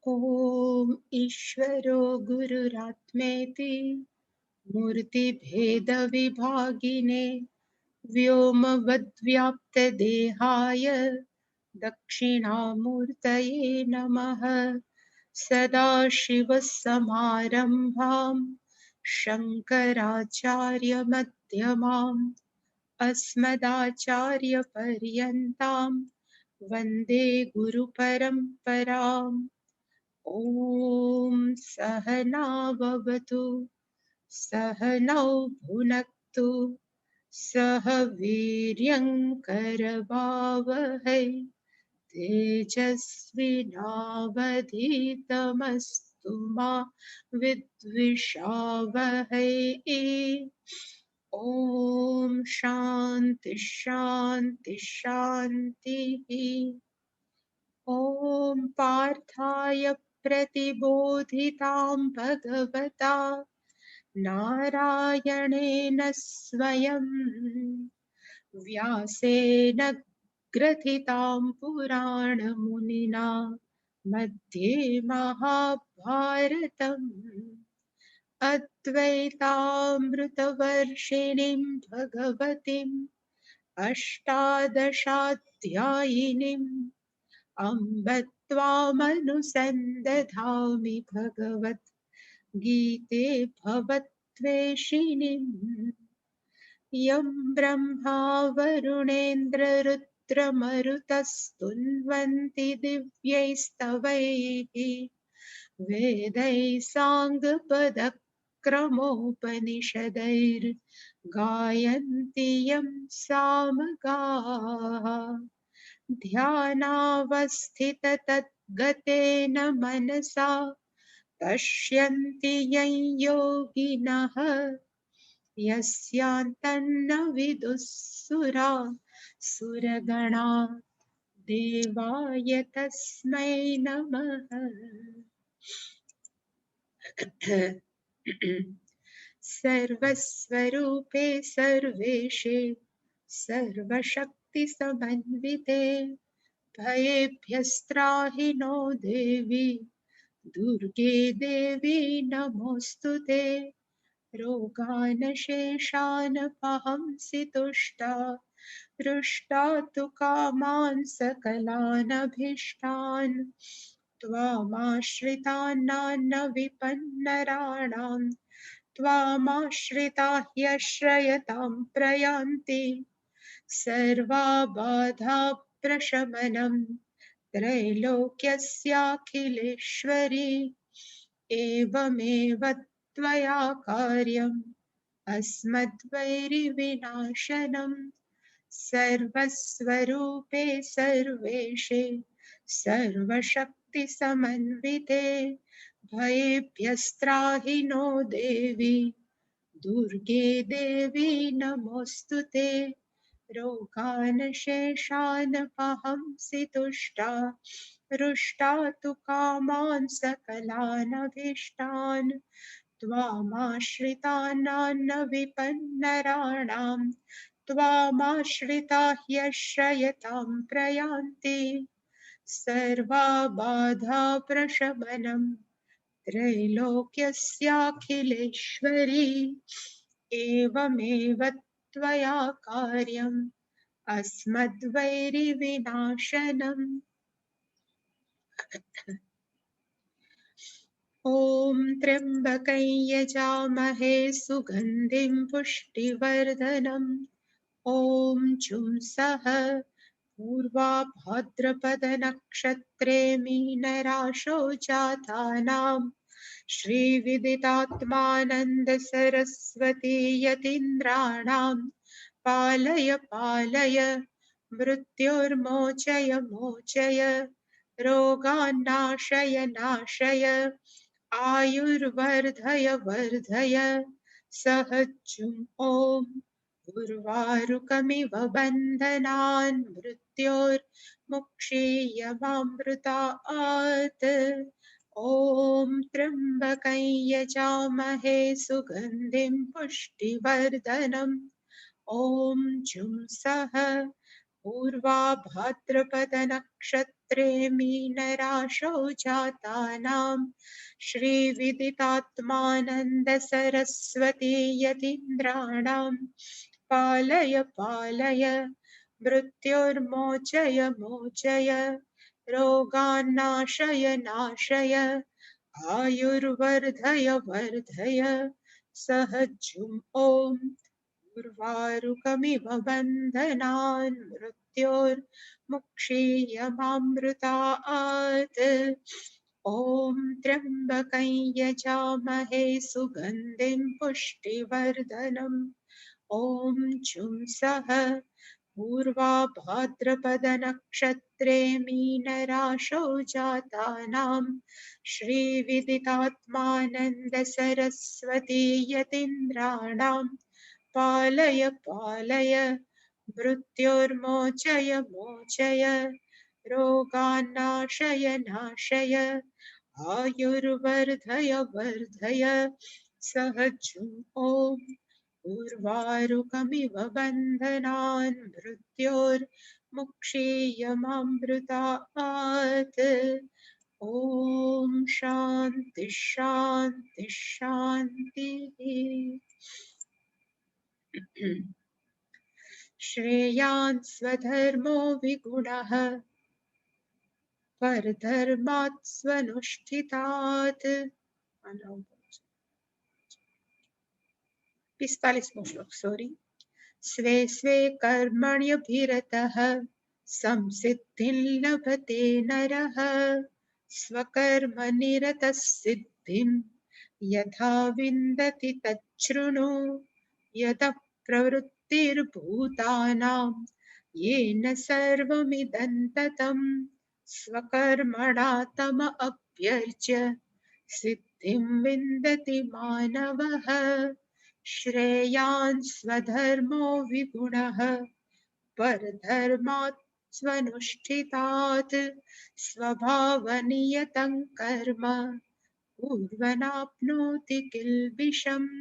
ॐ ईश्वरो गुरुरात्मेति मूर्तिभेदविभागिने व्योमवद्व्याप्तदेहाय दक्षिणामूर्तये नमः। सदाशिवसमारम्भां शङ्कराचार्यमध्यमाम् अस्मदाचार्यपर्यन्तां वन्दे गुरुपरम्पराम्। ॐ सहनाववतु सहनौ भुनक्तु सह वीर्यङ्करवावहै तेजस्विनावधीतमस्तु मा विद्विषावहै। ॐ शान्ति शान्ति शान्तिः। ॐ पार्थाय प्रतिबोधितां भगवता नारायणेन स्वयं व्यासेन ग्रथितां पुराणमुनिना मध्ये महाभारतम् अद्वैतामृतवर्षिणीं भगवतीम् अष्टादशाध्यायिनीम् अम्ब त्वामनुसन्दधामि भगवत् गीते भवद्वेषिणीम्। यं ब्रह्मा वरुणेन्द्ररुद्रमरुतस्तुन्वन्ति दिव्यैस्तवैः वेदैः साङ्गपदक्रमोपनिषदैर्गायन्ति यं सामगाः। ध्यानावस्थिततद्गतेन मनसा पश्यन्ति यं योगिनः यस्यान्तन्न विदुः सुरगणा देवाय तस्मै नमः। सर्वस्वरूपे सर्वेशे सर्वशक्तिसमन्विते भयेभ्यस्त्राहि नो देवी दुर्गे देवी नमोऽस्तु ते। रोगान् शेषानपहंसि तुष्टा हृष्टा तु कामान् सकलानभीष्टान् त्वामाश्रितान् विपन्नराणां त्वामाश्रिता ह्यश्रयतां प्रयान्ति। सर्वाबाधा प्रशमनं त्रैलोक्यस्याखिलेश्वरी एवमेव त्वया कार्यम् अस्मद्वैरिविनाशनम्। सर्वस्वरूपे सर्वेशे सर्वशक्तिसमन्विते भयेभ्यस्त्राहि नो देवी दुर्गे देवी नमोऽस्तु ते। रोगान् शेषान् पहंसि तुष्टा हृष्टा तु कामान् सकलानभीष्टान् त्वामाश्रितान् विपन्नराणां त्वामाश्रिता ह्यश्रयतां प्रयान्ति। सर्वाबाधा प्रशमनं त्रैलोक्यस्याखिलेश्वरी एवमेव त्वया कार्यम् अस्मद्वैरिविनाशनम्। ॐ त्र्यम्बकं यजामहे सुगन्धिं पुष्टिवर्धनम्। ॐ जुंसः पूर्वा भाद्रपदनक्षत्रे मीनराशौ जातानां श्रीविदितात्मानन्दसरस्वती यतीन्द्राणां पालय पालय मृत्योर्मोचय मोचय रोगान्नाशय नाशय आयुर्वर्धय वर्धय। सहस्रम् ॐ उर्वारुकमिव बन्धनान् मृत्योर्मुक्षीयमामृतात्। ॐ त्र्यम्बकं यजामहे सुगन्धिं पुष्टिवर्धनम्। ॐ जुंसः पूर्वा भाद्रपदनक्षत्रे नक्षत्रे मीनराशौ जातानां श्रीविदितात्मानन्द सरस्वती यतीन्द्राणां पालय पालय मृत्योर्मोचय मोचय रोगान्नाशय नाशय आयुर्वर्धय वर्धय सहजम् ॐ उर्वारुकमिव बन्धनान् मृत्योर्मुक्षीयमामृतात् ॐ त्र्यम्बकं यजामहे सुगन्धिं पुष्टिवर्धनम् ॐ जुं सः पूर्वा भाद्रपदनक्षत्रे मीनराशौ जातानां श्रीविदितात्मानन्द सरस्वती यतीन्द्राणां पालय पालय मृत्योर्मोचय मोचय रोगान्नाशय नाशय आयुर्वर्धय वर्धय सहजम् ॐ उर्वारुकमिव बन्धनान् मृत्योर्मुक्षीयमामृतात् ॐ शान्ति शान्ति शान्तिः। श्रेयान् स्वधर्मो विगुणः परधर्मात् स्वनुष्ठितात्। 45 श्लोक सॉरी। स्वे स्वे कर्मण्यभिरतः संसिद्धिं लभते नरः स्वकर्मनिरतः सिद्धिं यथा विन्दति तच्छृणु यतः प्रवृत्तिर्भूतानां येन सर्वमिदं ततं स्वकर्मणा तम अभ्यर्च्य सिद्धिं विन्दति मानवः श्रेयान् स्वधर्मो विगुणः परधर्मात् स्वनुष्ठितात् स्वभावनियतं कर्म कुर्वनाप्नोति किल्बिषम्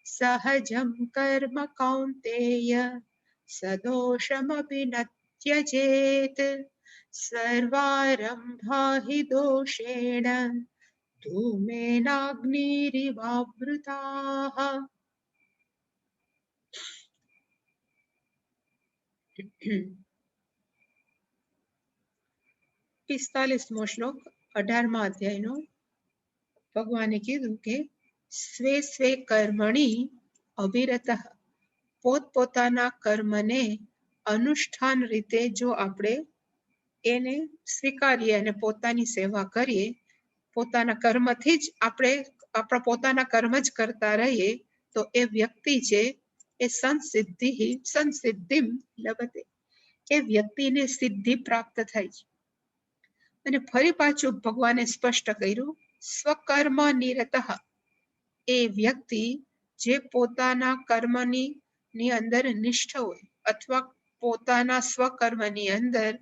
सहजं कर्म कौन्तेय सदोषमपि न त्यजेत् सर्वारम्भा हि दोषेण धूमेनाग्निरिवावृताः। 45મો શ્લોક 18મા અધ્યાયનો। ભગવાને કીધું કે સ્વે સ્વે કર્મણિ અવિરતઃ, પોતપોતાના કર્મને અનુષ્ઠાન રીતે જો આપણે એને સ્વીકારીએ અને પોતાની સેવા કરીએ, પોતાના કર્મથી જ આપણે આપણા પોતાના કર્મ જ કરતા રહીએ તો એ વ્યક્તિ છે એ સંસિદ્ધિમ લભતે, એ વ્યક્તિને સિદ્ધિ પ્રાપ્ત થાય છે। અને ફરી પાછું ભગવાને સ્પષ્ટ કર્યું સ્વકર્મ નિરતઃ, એ વ્યક્તિ જે પોતાના કર્મની અંદર નિષ્ઠ હોય અથવા પોતાના સ્વકર્મની અંદર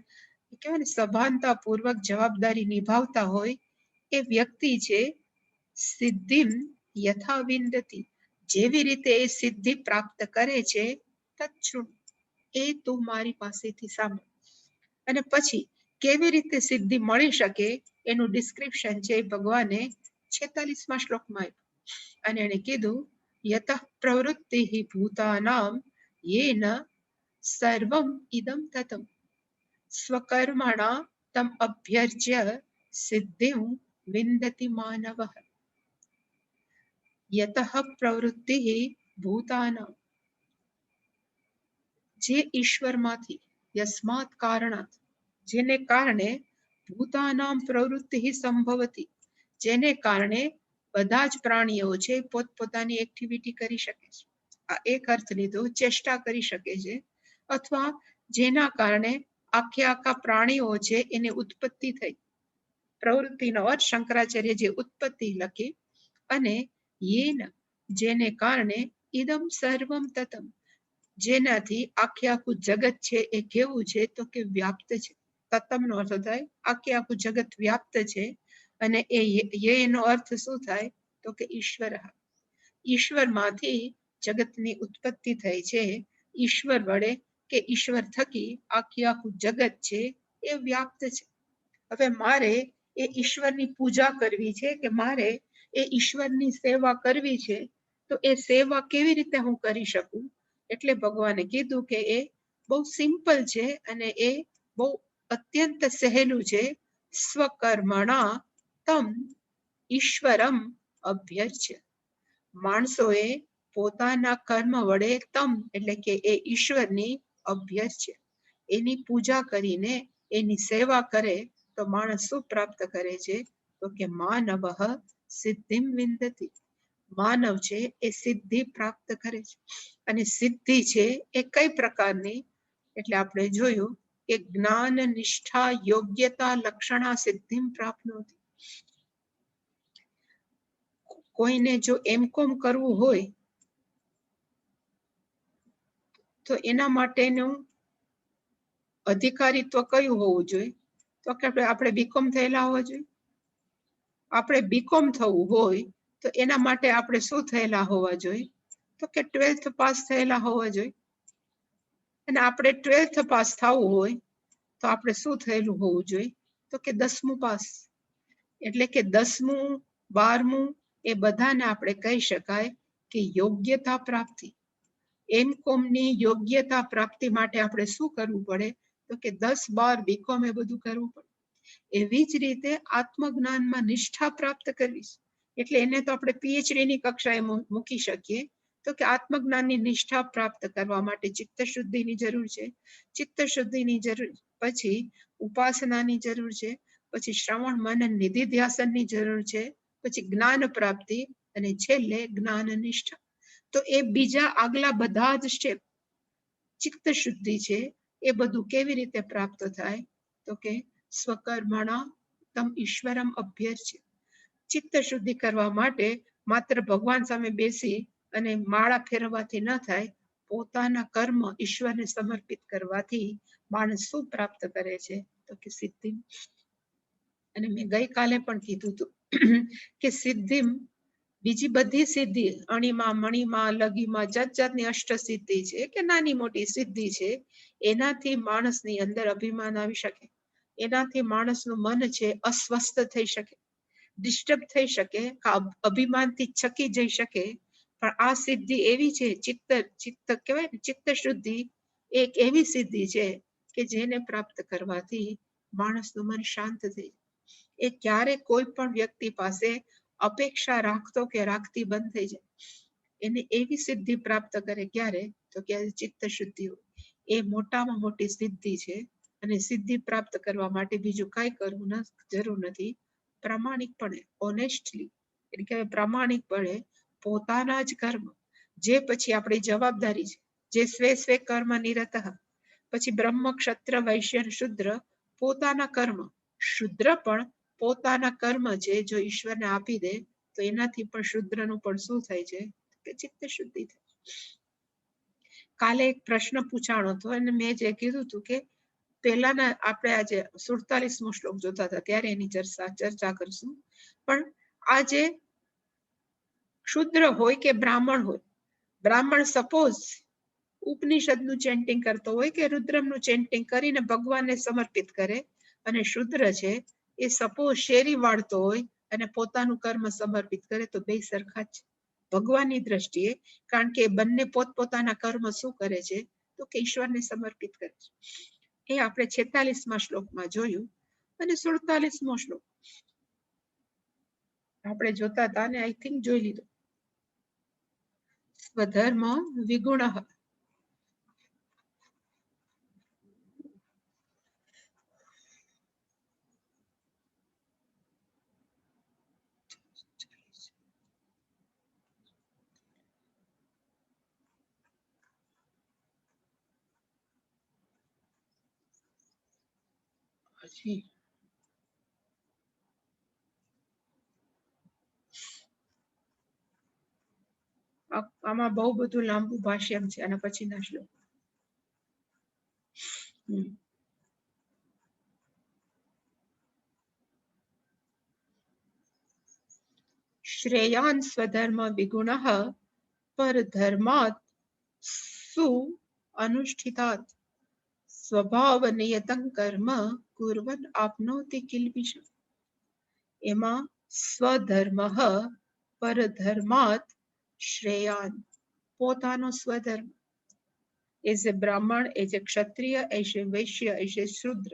કહેવાય ને સભાનતા પૂર્વક જવાબદારી નિભાવતા હોય એ વ્યક્તિ છે સિદ્ધિમ યથા વિંદતિ, જેવી રીતે એ સિદ્ધિ પ્રાપ્ત કરે છે તચ્છૃણુ, એ તું મારી પાસેથી સાંભળ। અને પછી કેવી રીતે સિદ્ધિ મળી શકે એનું ડિસ્ક્રિપ્શન છે ભગવાને 46મા શ્લોકમાં આપ્યું। અને એને કીધું યતઃ પ્રવૃત્તિ ભૂતાનામ યેન સર્વમ ઇદમ તતમ સ્વકર્મણા તમ અભ્યર્ચ્ય સિદ્ધિમ વિંદતિ માનવઃ। યતઃ પ્રવૃત્તિ ભૂતાનામ, જે ઈશ્વરમાંથી, યસ્માત કારણાત, જેને કારણે ભૂતાનામ પ્રવૃત્તિ સંભવતી, જેને કારણે બધા જ પ્રાણીઓ છે પોતપોતાની એક્ટિવિટી કરી શકે છે। આ એક અર્થ લીધો, ચેષ્ટા કરી શકે છે, અથવા જેના કારણે આખા પ્રાણીઓ છે એને ઉત્પત્તિ થઈ। પ્રવૃત્તિનો અર્થ શંકરાચાર્ય જે ઉત્પત્તિ લખી, અને યેન, જેને કારણે ઇદમ સર્વમ તતમ, જેનાથી આખું જગત છે એ કેવું છે તો કે વ્યાપ્ત છે। તતમનો અર્થ થાય આખું જગત વ્યાપ્ત છે, અને એનો અર્થ શું થાય તો કે ઈશ્વર, ઈશ્વરમાંથી જગતની ઉત્પત્તિ થઈ છે। ઈશ્વર વડે કે ઈશ્વર થકી આખું જગત છે એ વ્યાપ્ત છે। હવે મારે એ ઈશ્વરની પૂજા કરવી છે કે મારે એ ઈશ્વરની સેવા કરવી છે, તો એ સેવા કેવી રીતે હું કરી શકું? એટલે ભગવાને કીધું કે એ બહુ સિમ્પલ છે અને એ બહુ અત્યંત સહેલું છે. સ્વકર્મણા તમ ઈશ્વરમ અભ્યર્ચ્ય. માણસોએ પોતાના કર્મ વડે તમ એટલે કે એ ઈશ્વરની અભ્યર્ચ્ય એની પૂજા કરીને એની સેવા કરે તો માણસ શું પ્રાપ્ત કરે છે? તો કે માનવ સિદ્ધિમ વિંદતિ. માનવ છે એ સિદ્ધિ પ્રાપ્ત કરે છે. અને સિદ્ધિ છે એ કઈ પ્રકારની? એટલે આપણે જોયું કે જ્ઞાન નિષ્ઠા યોગ્યતા લક્ષણા સિદ્ધિમ પ્રાપ્નોતિ. કોઈને જો એમકોમ કરવું હોય તો એના માટેનું અધિકારીત્વ કયું હોવું જોઈએ? તો કે આપણે બીકોમ થયેલા હોવા જોઈએ. આપણે બીકોમ થવું હોય તો એના માટે આપણે શું થયેલા હોવા જોઈએ? તો કે 12th પાસ થયેલા હોવા જોઈએ. અને આપણે 12th પાસ થવું હોય તો આપણે શું થયેલું હોવું જોઈએ? તો કે 10મું પાસ. એટલે કે 10મું 12મું એ બધાને આપણે કહી શકાય કે યોગ્યતા પ્રાપ્તિ. એમકોમની યોગ્યતા પ્રાપ્તિ માટે આપણે શું કરવું પડે? તો કે 10 12 બીકોમ એ બધું કરવું પડે. એવી જ રીતે આત્મજ્ઞાનમાં નિષ્ઠા પ્રાપ્ત કરવી, એટલે એને તો આપણે પીએચડી ની કક્ષાએ મૂકી શકીએ. તો કે આત્મજ્ઞાનની નિષ્ઠા પ્રાપ્ત કરવા માટે ચિત્ત શુદ્ધિની જરૂર છે. ચિત્ત શુદ્ધિની જરૂર પછી ઉપાસનાની જરૂર છે. પછી શ્રવણ મનન નિધિધ્યાસનની જરૂર છે. પછી જ્ઞાન પ્રાપ્તિ અને છેલ્લે જ્ઞાન નિષ્ઠા. તો એ બીજા આગલા બધા જ સ્ટેપ ચિત્ત શુદ્ધિ છે એ બધું કેવી રીતે પ્રાપ્ત થાય? તો કે સ્વકર્મણા તમ ઈશ્વરમ અભ્યર્ચ્ય. ચિત્ત શુદ્ધિ કરવા માટે માત્ર ભગવાન સામે બેસી અને માળા ફેરવવાથી ન થાય. પોતાના કર્મ ઈશ્વરને સમર્પિત કરવાથી માણસ શું પ્રાપ્ત કરે છે? તો કે સિદ્ધિ. અને મેં ગઈકાલે પણ કીધું હતું કે સિદ્ધિ બીજી બધી સિદ્ધિ અણીમાં મણીમાં લગીમાં જાત જાતની અષ્ટ સિદ્ધિ છે કે નાની મોટી સિદ્ધિ છે, એનાથી માણસની અંદર અભિમાન આવી શકે. એનાથી માણસનું મન છે અસ્વસ્થ થઈ શકે, ડિસ્ટર્બ થઈ શકે, અભિમાનથી છકી જઈ શકે. પણ આ સિદ્ધિ એવી છે, ચિત્ત કહેવાય ને, ચિત્ત શુદ્ધિ એક એવી સિદ્ધિ છે કે જેને પ્રાપ્ત કરવાથી માણસનું મન શાંત થઈ જાય. એ ક્યારે કોઈ પણ વ્યક્તિ પાસે અપેક્ષા રાખતો કે રાખતી બંધ થઈ જાય. એને એવી સિદ્ધિ પ્રાપ્ત કરે. ક્યારે? તો કે ચિત્ત શુદ્ધિ હોય. એ મોટામાં મોટી સિદ્ધિ છે. અને સિદ્ધિ પ્રાપ્ત કરવા માટે બીજું કઈ કરવું જરૂર નથી. પ્રામાણિકપણે, ઓનેસ્ટલી એટલે કે પ્રામાણિકપણે પોતાના જ કર્મ, જે પછી આપણી જવાબદારી છે, જે સ્વે સ્વે કર્મ નિરત. પછી બ્રહ્મ ક્ષત્ર વૈશ્ય શુદ્ર પોતાના કર્મ, શુદ્ર પણ પોતાના કર્મ છે જો ઈશ્વરને આપી દે તો એનાથી પણ શુદ્રનું પણ શું થાય છે? કે ચિત્ત શુદ્ધિ થાય. કાલે એક પ્રશ્ન પૂછાણો હતો અને મેં જે કીધું હતું કે પહેલાના આપણે આજે 47મો શ્લોક જોતા હતા ત્યારે એની ચર્ચા કરશું. પણ આજે શુદ્ર હોય કે બ્રાહ્મણ હોય, બ્રાહ્મણ સપોઝ ઉપનિષદનું ચેન્ટિંગ કરતો હોય કે રુદ્રમનું ચેન્ટિંગ કરીને ભગવાનને સમર્પિત કરે, અને શુદ્ર છે એ સપોઝ શેરી વાળતો હોય અને પોતાનું કર્મ સમર્પિત કરે, તો બે સરખા જ ભગવાનની દ્રષ્ટિએ. કારણ કે બંને પોતપોતાના કર્મ શું કરે છે? તો કે ઈશ્વરને સમર્પિત કરે છે. એ આપણે 46મા શ્લોકમાં જોયું. અને 47મો શ્લોક આપણે જોતા હતા અને આઈ થિંક જોઈ લીધો. સ્વધર્મ વિગુણ. પછી આમાં બહુ બધું લાંબુ ભાષ્યમ છે અને પછીના શ્લોક. શ્રેયાન સ્વધર્મ વિગુણ પર ધર્માત સુ અનુષ્ઠિતાત. સ્વભાવ નિયતં કર્મ કુર્વન આપનોતિ કિલ્બિષમ. એમાં સ્વધર્મ પરધર્માત શ્રેયાન, પોતાનો સ્વધર્મ, એઝ એ બ્રાહ્મણ, એઝ એ ક્ષત્રિય, as a Vysya, as a શૂદ્ર,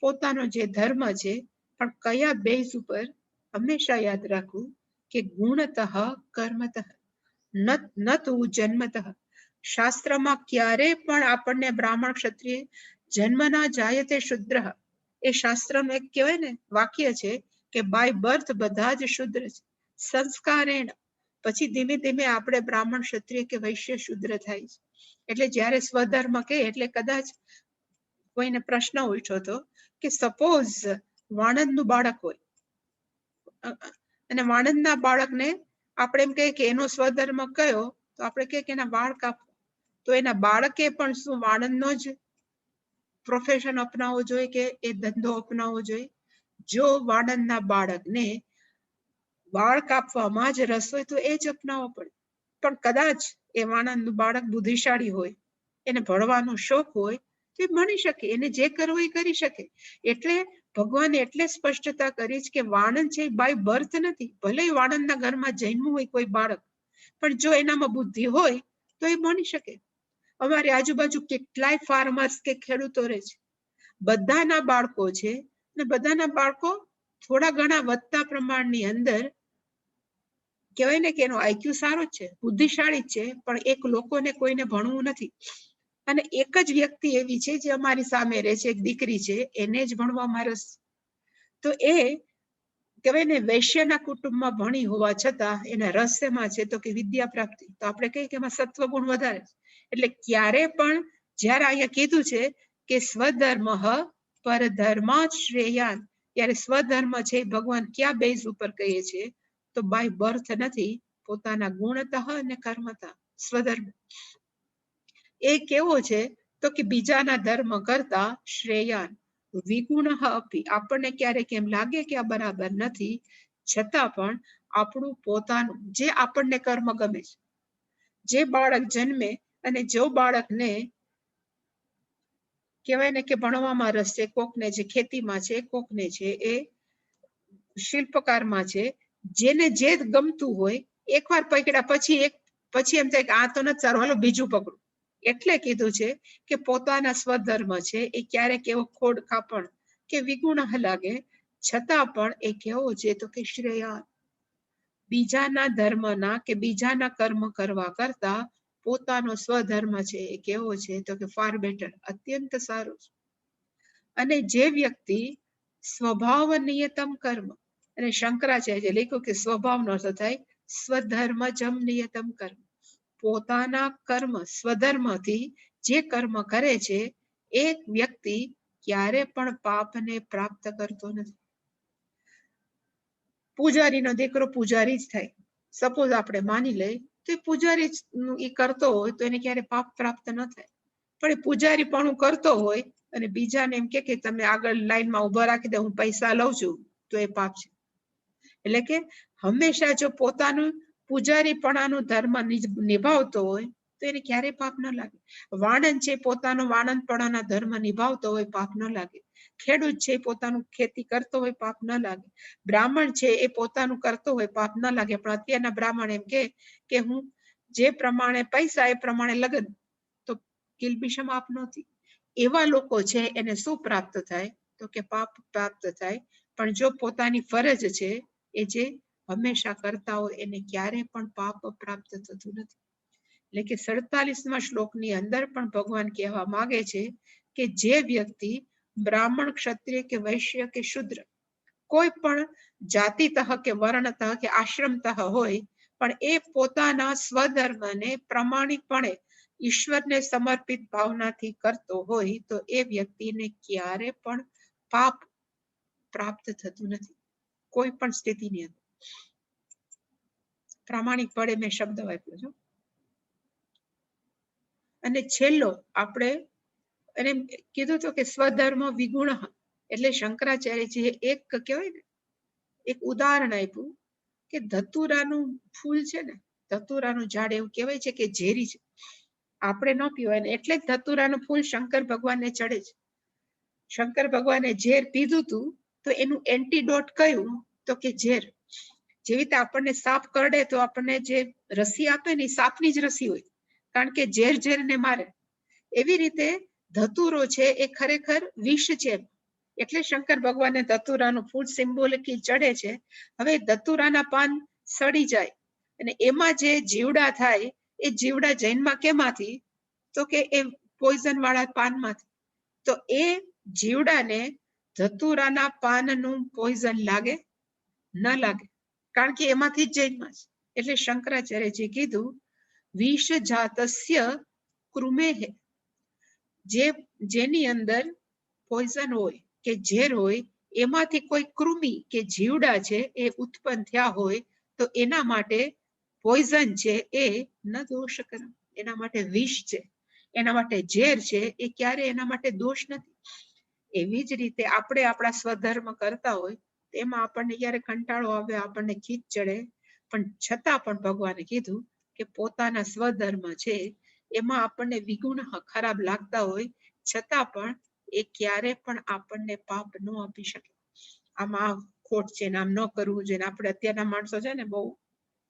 પોતાનો જે ધર્મ છે, પણ કયા બેઝ ઉપર? હંમેશા યાદ રાખવું કે ગુણતઃ કર્મતઃ ન તો જન્મતઃ. શાસ્ત્રમાં ક્યારે પણ આપણને બ્રાહ્મણ ક્ષત્રિય જન્મના જાયતે શુદ્ર, એ શાસ્ત્રનું એક કહેવાય ને વાક્ય છે કે બાય બર્થ બધા જ શુદ્ર છે, સંસ્કારેણ. પછી ધીમે ધીમે આપણે બ્રાહ્મણ ક્ષત્રિય કે વૈશ્ય શુદ્ર થાય છે. એટલે જ્યારે સ્વધર્મ કે એટલે કદાચ કોઈને પ્રશ્ન ઉઠ્યો હતો કે સપોઝ વાણંદનું બાળક હોય અને વાણંદના બાળકને આપણે એમ કહીએ કે એનો સ્વધર્મ કયો, તો આપણે કહીએ કે એના વાળ કાપવા. તો એના બાળકે પણ શું વાણંદનો જ પ્રોફેશન અપનાવવો જોઈએ કે એ ધંધો અપનાવવો જોઈએ? જો વાણંદના બાળકને વાળ કાપવામાં જ રસ હોય તો એ જ અપનાવવો પડે. પણ કદાચ એ વાણંદનું બાળક બુદ્ધિશાળી હોય, એને ભણવાનો શોખ હોય, તો એ ભણી શકે, એને જે કરવું એ કરી શકે. એટલે ભગવાને એટલે સ્પષ્ટતા કરી છે કે વાણંદ છે બાય બર્થ નથી. ભલે વાણંદના ઘરમાં જન્મ્યું હોય કોઈ બાળક, પણ જો એનામાં બુદ્ધિ હોય તો એ ભણી શકે. અમારી આજુબાજુ કેટલાય ફાર્મર્સ કે ખેડૂતો રહે છે, બધાના બાળકો છે, અને બધાના બાળકો થોડા ઘણા વધતા પ્રમાણની અંદર કહેવાય ને કે એનો આઈક્યુ સારો જ છે, બુદ્ધિશાળી જ છે, પણ એક લોકોને કોઈને ભણવું નથી. અને એક જ વ્યક્તિ એવી છે જે અમારી સામે રહે છે, એક દીકરી છે, એને જ ભણવામાં રસ. તો એ કહેવાય ને વૈશ્યના કુટુંબમાં ભણી હોવા છતાં એના રહસ્યમાં છે તો કે વિદ્યા પ્રાપ્તિ. તો આપણે કહીએ કે એમાં સત્વગુણ વધારે. એટલે ક્યારે પણ જ્યારે અહીંયા કીધું છે કે સ્વધર્મ પરધર્માત શ્રેયાન, ત્યારે સ્વધર્મ છે ભગવાન ક્યાં બેઝ ઉપર કહીએ છે? તો બાય બર્થ નથી, પોતાના ગુણતઃ અને કર્મતઃ સ્વધર્મ. એ કેવો છે તો કે બીજાના ધર્મ કરતા શ્રેયાન વિગુણ અપી. આપણને ક્યારેક એમ લાગે કે આ બરાબર નથી, છતાં પણ આપણું પોતાનું જે આપણને કર્મ ગમે છે, જે બાળક જન્મે અને જો બાળકને કહેવાય ને કે ભણવામાં રસ છે, કોકને જે ખેતીમાં છે, કોકને છે એ શિલ્પકારમાં છે, જેને જે ગમતું હોય એકવાર પકડ્યા પછી એમ થાય કે આ તો નથી સારું, હાલો બીજું પકડું. એટલે કીધું છે કે પોતાના સ્વધર્મ છે એ ક્યારેક એવો ખોડ ખાપણ કે વિગુણ લાગે, છતાં પણ એ કેવો છે તો કે શ્રેયા, બીજાના ધર્મના કે બીજાના કર્મ કરવા કરતા પોતાનો સ્વધર્મ છે એ કેવો છે તો કે ફાર બેટર, અત્યંત સારો છે. અને જે વ્યક્તિ સ્વભાવ નિયતમ કર્મ, અને શંકરાચાર્ય લખ્યું કે સ્વભાવનો અર્થ થાય સ્વધર્મ જમ નિયતમ કર્મ, પોતાના કર્મ સ્વધર્મથી જે કર્મ કરે છે એ વ્યક્તિ ક્યારે પણ પાપને પ્રાપ્ત કરતો નથી. પૂજારીનો દીકરો પૂજારી જ થાય, સપોઝ આપણે માની લઈએ તો એ પૂજારી એ કરતો હોય તો એને ક્યારે પાપ પ્રાપ્ત ન થાય. પણ એ પૂજારી પણ કરતો હોય અને બીજાને એમ કે તમે આગળ લાઈનમાં ઉભા રાખી દે, હું પૈસા લઉં છું, તો એ પાપ છે. એટલે કે હંમેશા જો પોતાનું પૂજારીપણાનું ધર્મ નિભાવતો હોય તો એને ક્યારેય પાપ ન લાગે. વાણંદ છે પોતાનો વાણંદપણાના ધર્મ નિભાવતો હોય, પાપ ન લાગે. ખેડૂત છે પોતાનું ખેતી કરતો હોય, પાપ ન લાગે. બ્રાહ્મણ છે એ પોતાનું કરતો હોય, પાપ ન લાગે. પણ અત્યારના બ્રાહ્મણ એમ કે હું જે પ્રમાણે પૈસા એ પ્રમાણે લગન, તો કિલ્બિષમ આપ નહોતી. એવા લોકો છે એને શું પ્રાપ્ત થાય તો કે પાપ પ્રાપ્ત થાય. પણ જો પોતાની ફરજ છે એ જે હંમેશા કરતા હોય એને ક્યારે પણ પાપ પ્રાપ્ત થતું નથી. એટલે કે 47મા શ્લોકની અંદર પણ ભગવાન કહેવા માંગે છે કે જે વ્યક્તિ બ્રાહ્મણ, ક્ષત્રિય કે વૈશ્ય કે શુદ્ર કોઈ પણ જાતિતઃ કે વર્ણતઃ કે આશ્રમતઃ હોય, પણ એ પોતાના સ્વધર્મને પ્રમાણિકપણે ઈશ્વરને સમર્પિત ભાવનાથી કરતો હોય તો એ વ્યક્તિને ક્યારે પણ પાપ પ્રાપ્ત થતું નથી, કોઈ પણ સ્થિતિની અંદર. પ્રામાણિકપણે મેં શબ્દ વાપર્યો છું. અને છેલ્લો આપણે એને કીધું તો કે સ્વધર્મ વિગુણ, એટલે શંકરાચાર્યજીએ એક કહેવાય ને એક ઉદાહરણ આપ્યું કે ધતુરાનું ફૂલ છે ને, ધતુરાનું ઝાડ એવું કહેવાય છે કે ઝેરી છે. આપણે ન પીવાય ને એટલે જ ધતુરાનું ફૂલ શંકર ભગવાનને ચડે છે. શંકર ભગવાને ઝેર પીધું હતું તો એનું એન્ટીડોટ કયું? તો કે ઝેર. જેવી રીતે આપણને સાપ કરડે તો આપણને જે રસી આપે ને સાપની જ રસી હોય, કારણ કે ઝેર ઝેરને મારે. એવી રીતે ધતુરો છે એ ખરેખર વિષ છે, એટલે શંકર ભગવાને ધતુરાનું ફૂલ સિમ્બોલિકલી ચડે છે. હવે ધતુરાના પાન સડી જાય અને એમાં જે જીવડા થાય એ જીવડા જૈનમાં કેમાંથી? તો કે એ પોઈઝન વાળા પાનમાંથી. તો એ જીવડાને ધતુરાના પાનનું પોઈઝન લાગે? ન લાગે, કારણ કે એમાંથી જ જૈનમાં છે. એટલે શંકરાચાર્યજી કીધું વિષ જાતસ્ય કૃમેહે, જેની અંદર પોઈઝન હોય કે ઝેર હોય એમાંથી કોઈ કૃમિ કે જીવડા છે એ ઉત્પન્ન થયા હોય તો એના માટે પોઈઝન છે એ ન દોષકરમ, એના માટે વિષ છે, એના માટે ઝેર છે, એ ક્યારે એના માટે દોષ નથી. એવી જ રીતે આપણે આપણા સ્વધર્મ કરતા હોય તેમાં આપણને ક્યારે કંટાળો આવે, આપણને ખીચ ચડે, પણ છતાં પણ ભગવાને કીધું કે પોતાના સ્વધર્મ છે એમાં આપણને વિગુણ ખરાબ લાગતા હોય છતાં પણ એ ક્યારે પણ આપણને પાપ ન આપી શકે. આમાં ખોટ છે ને આમ ન કરવું જોઈએ. આપણે અત્યારના માણસો છે ને બહુ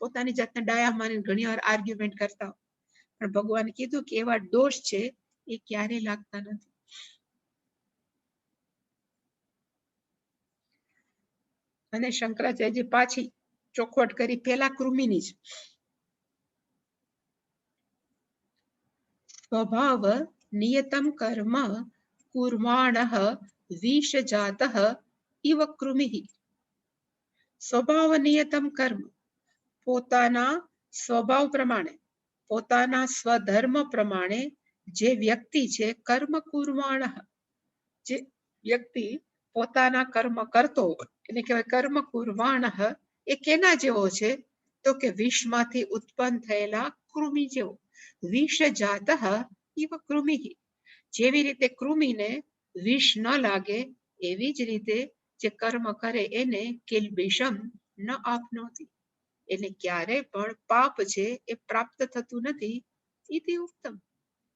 પોતાની જાતને ડાયા માની ઘણી વાર આર્ગ્યુમેન્ટ કરતા હોય, પણ ભગવાને કીધું કે એવા દોષ છે એ ક્યારે લાગતા નથી. અને શંકરાચાર્યજી પાછી ચોખવટ કરી પેલા કૃમિની જ. સ્વભાવ નિયતમ કર્મ કુર્વાણઃ વિષજાતઃ ઇવ કૃમિ. સ્વભાવ નિયતમ કર્મ, પોતાના સ્વભાવ પ્રમાણે, પોતાના સ્વધર્મ પ્રમાણે જે વ્યક્તિ છે કર્મ કુર્વાણઃ, જે વ્યક્તિ પોતાના કર્મ કરતો એને કહેવાય કર્મ કુર્વાણઃ. એ કેના જેવો છે? તો કે વિષમાંથી ઉત્પન્ન થયેલા કૃમિ જેવો. વિષ જાતઃ ઇવ કૃમિ, જેવી રીતે કૃમિને વિષ ન લાગે એવી જ રીતે જે કર્મ કરે એને કિલ્બિષમ ન આપનોતી, એને ક્યારે પણ પાપ છે એ પ્રાપ્ત થતું નથી. ઇતિ ઉક્તમ,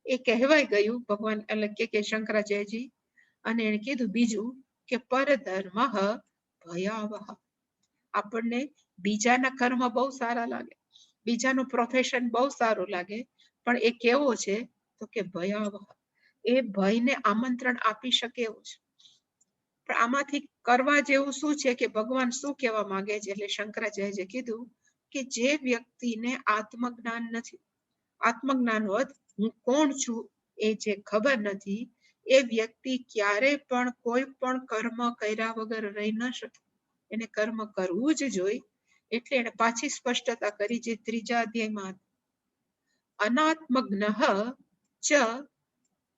એ કહેવાય ગયું ભગવાન એટલે કે શંકરાચાર્યજી. અને એને કીધું બીજું કે પરધર્મ ભયાવહ. આપણને બીજાના કર્મ બહુ સારા લાગે, બીજાનું પ્રોફેશન બહુ સારું લાગે, પણ એ કેવો છે? તો કે ભયાવહ, એ ભયને આમંત્રણ આપી શકે એવું છે. પણ આમાંથી કરવા જેવું શું છે કે ભગવાન શું કહેવા માંગે છે? એટલે શંકરાચાર્યજીએ કીધું કે જે વ્યક્તિને આત્મજ્ઞાન નથી, આત્મજ્ઞાન હોત હું કોણ છું એ જે ખબર નથી, એ વ્યક્તિ ક્યારે પણ કોઈ પણ કર્મ કર્યા વગર રહી ન શકે. એને કર્મ કરવું જ જોઈએ. એટલે એને પાછી સ્પષ્ટતા કરી જે ત્રીજા અધ્યાયમાં, અનાત્મજ્ઞઃ ચ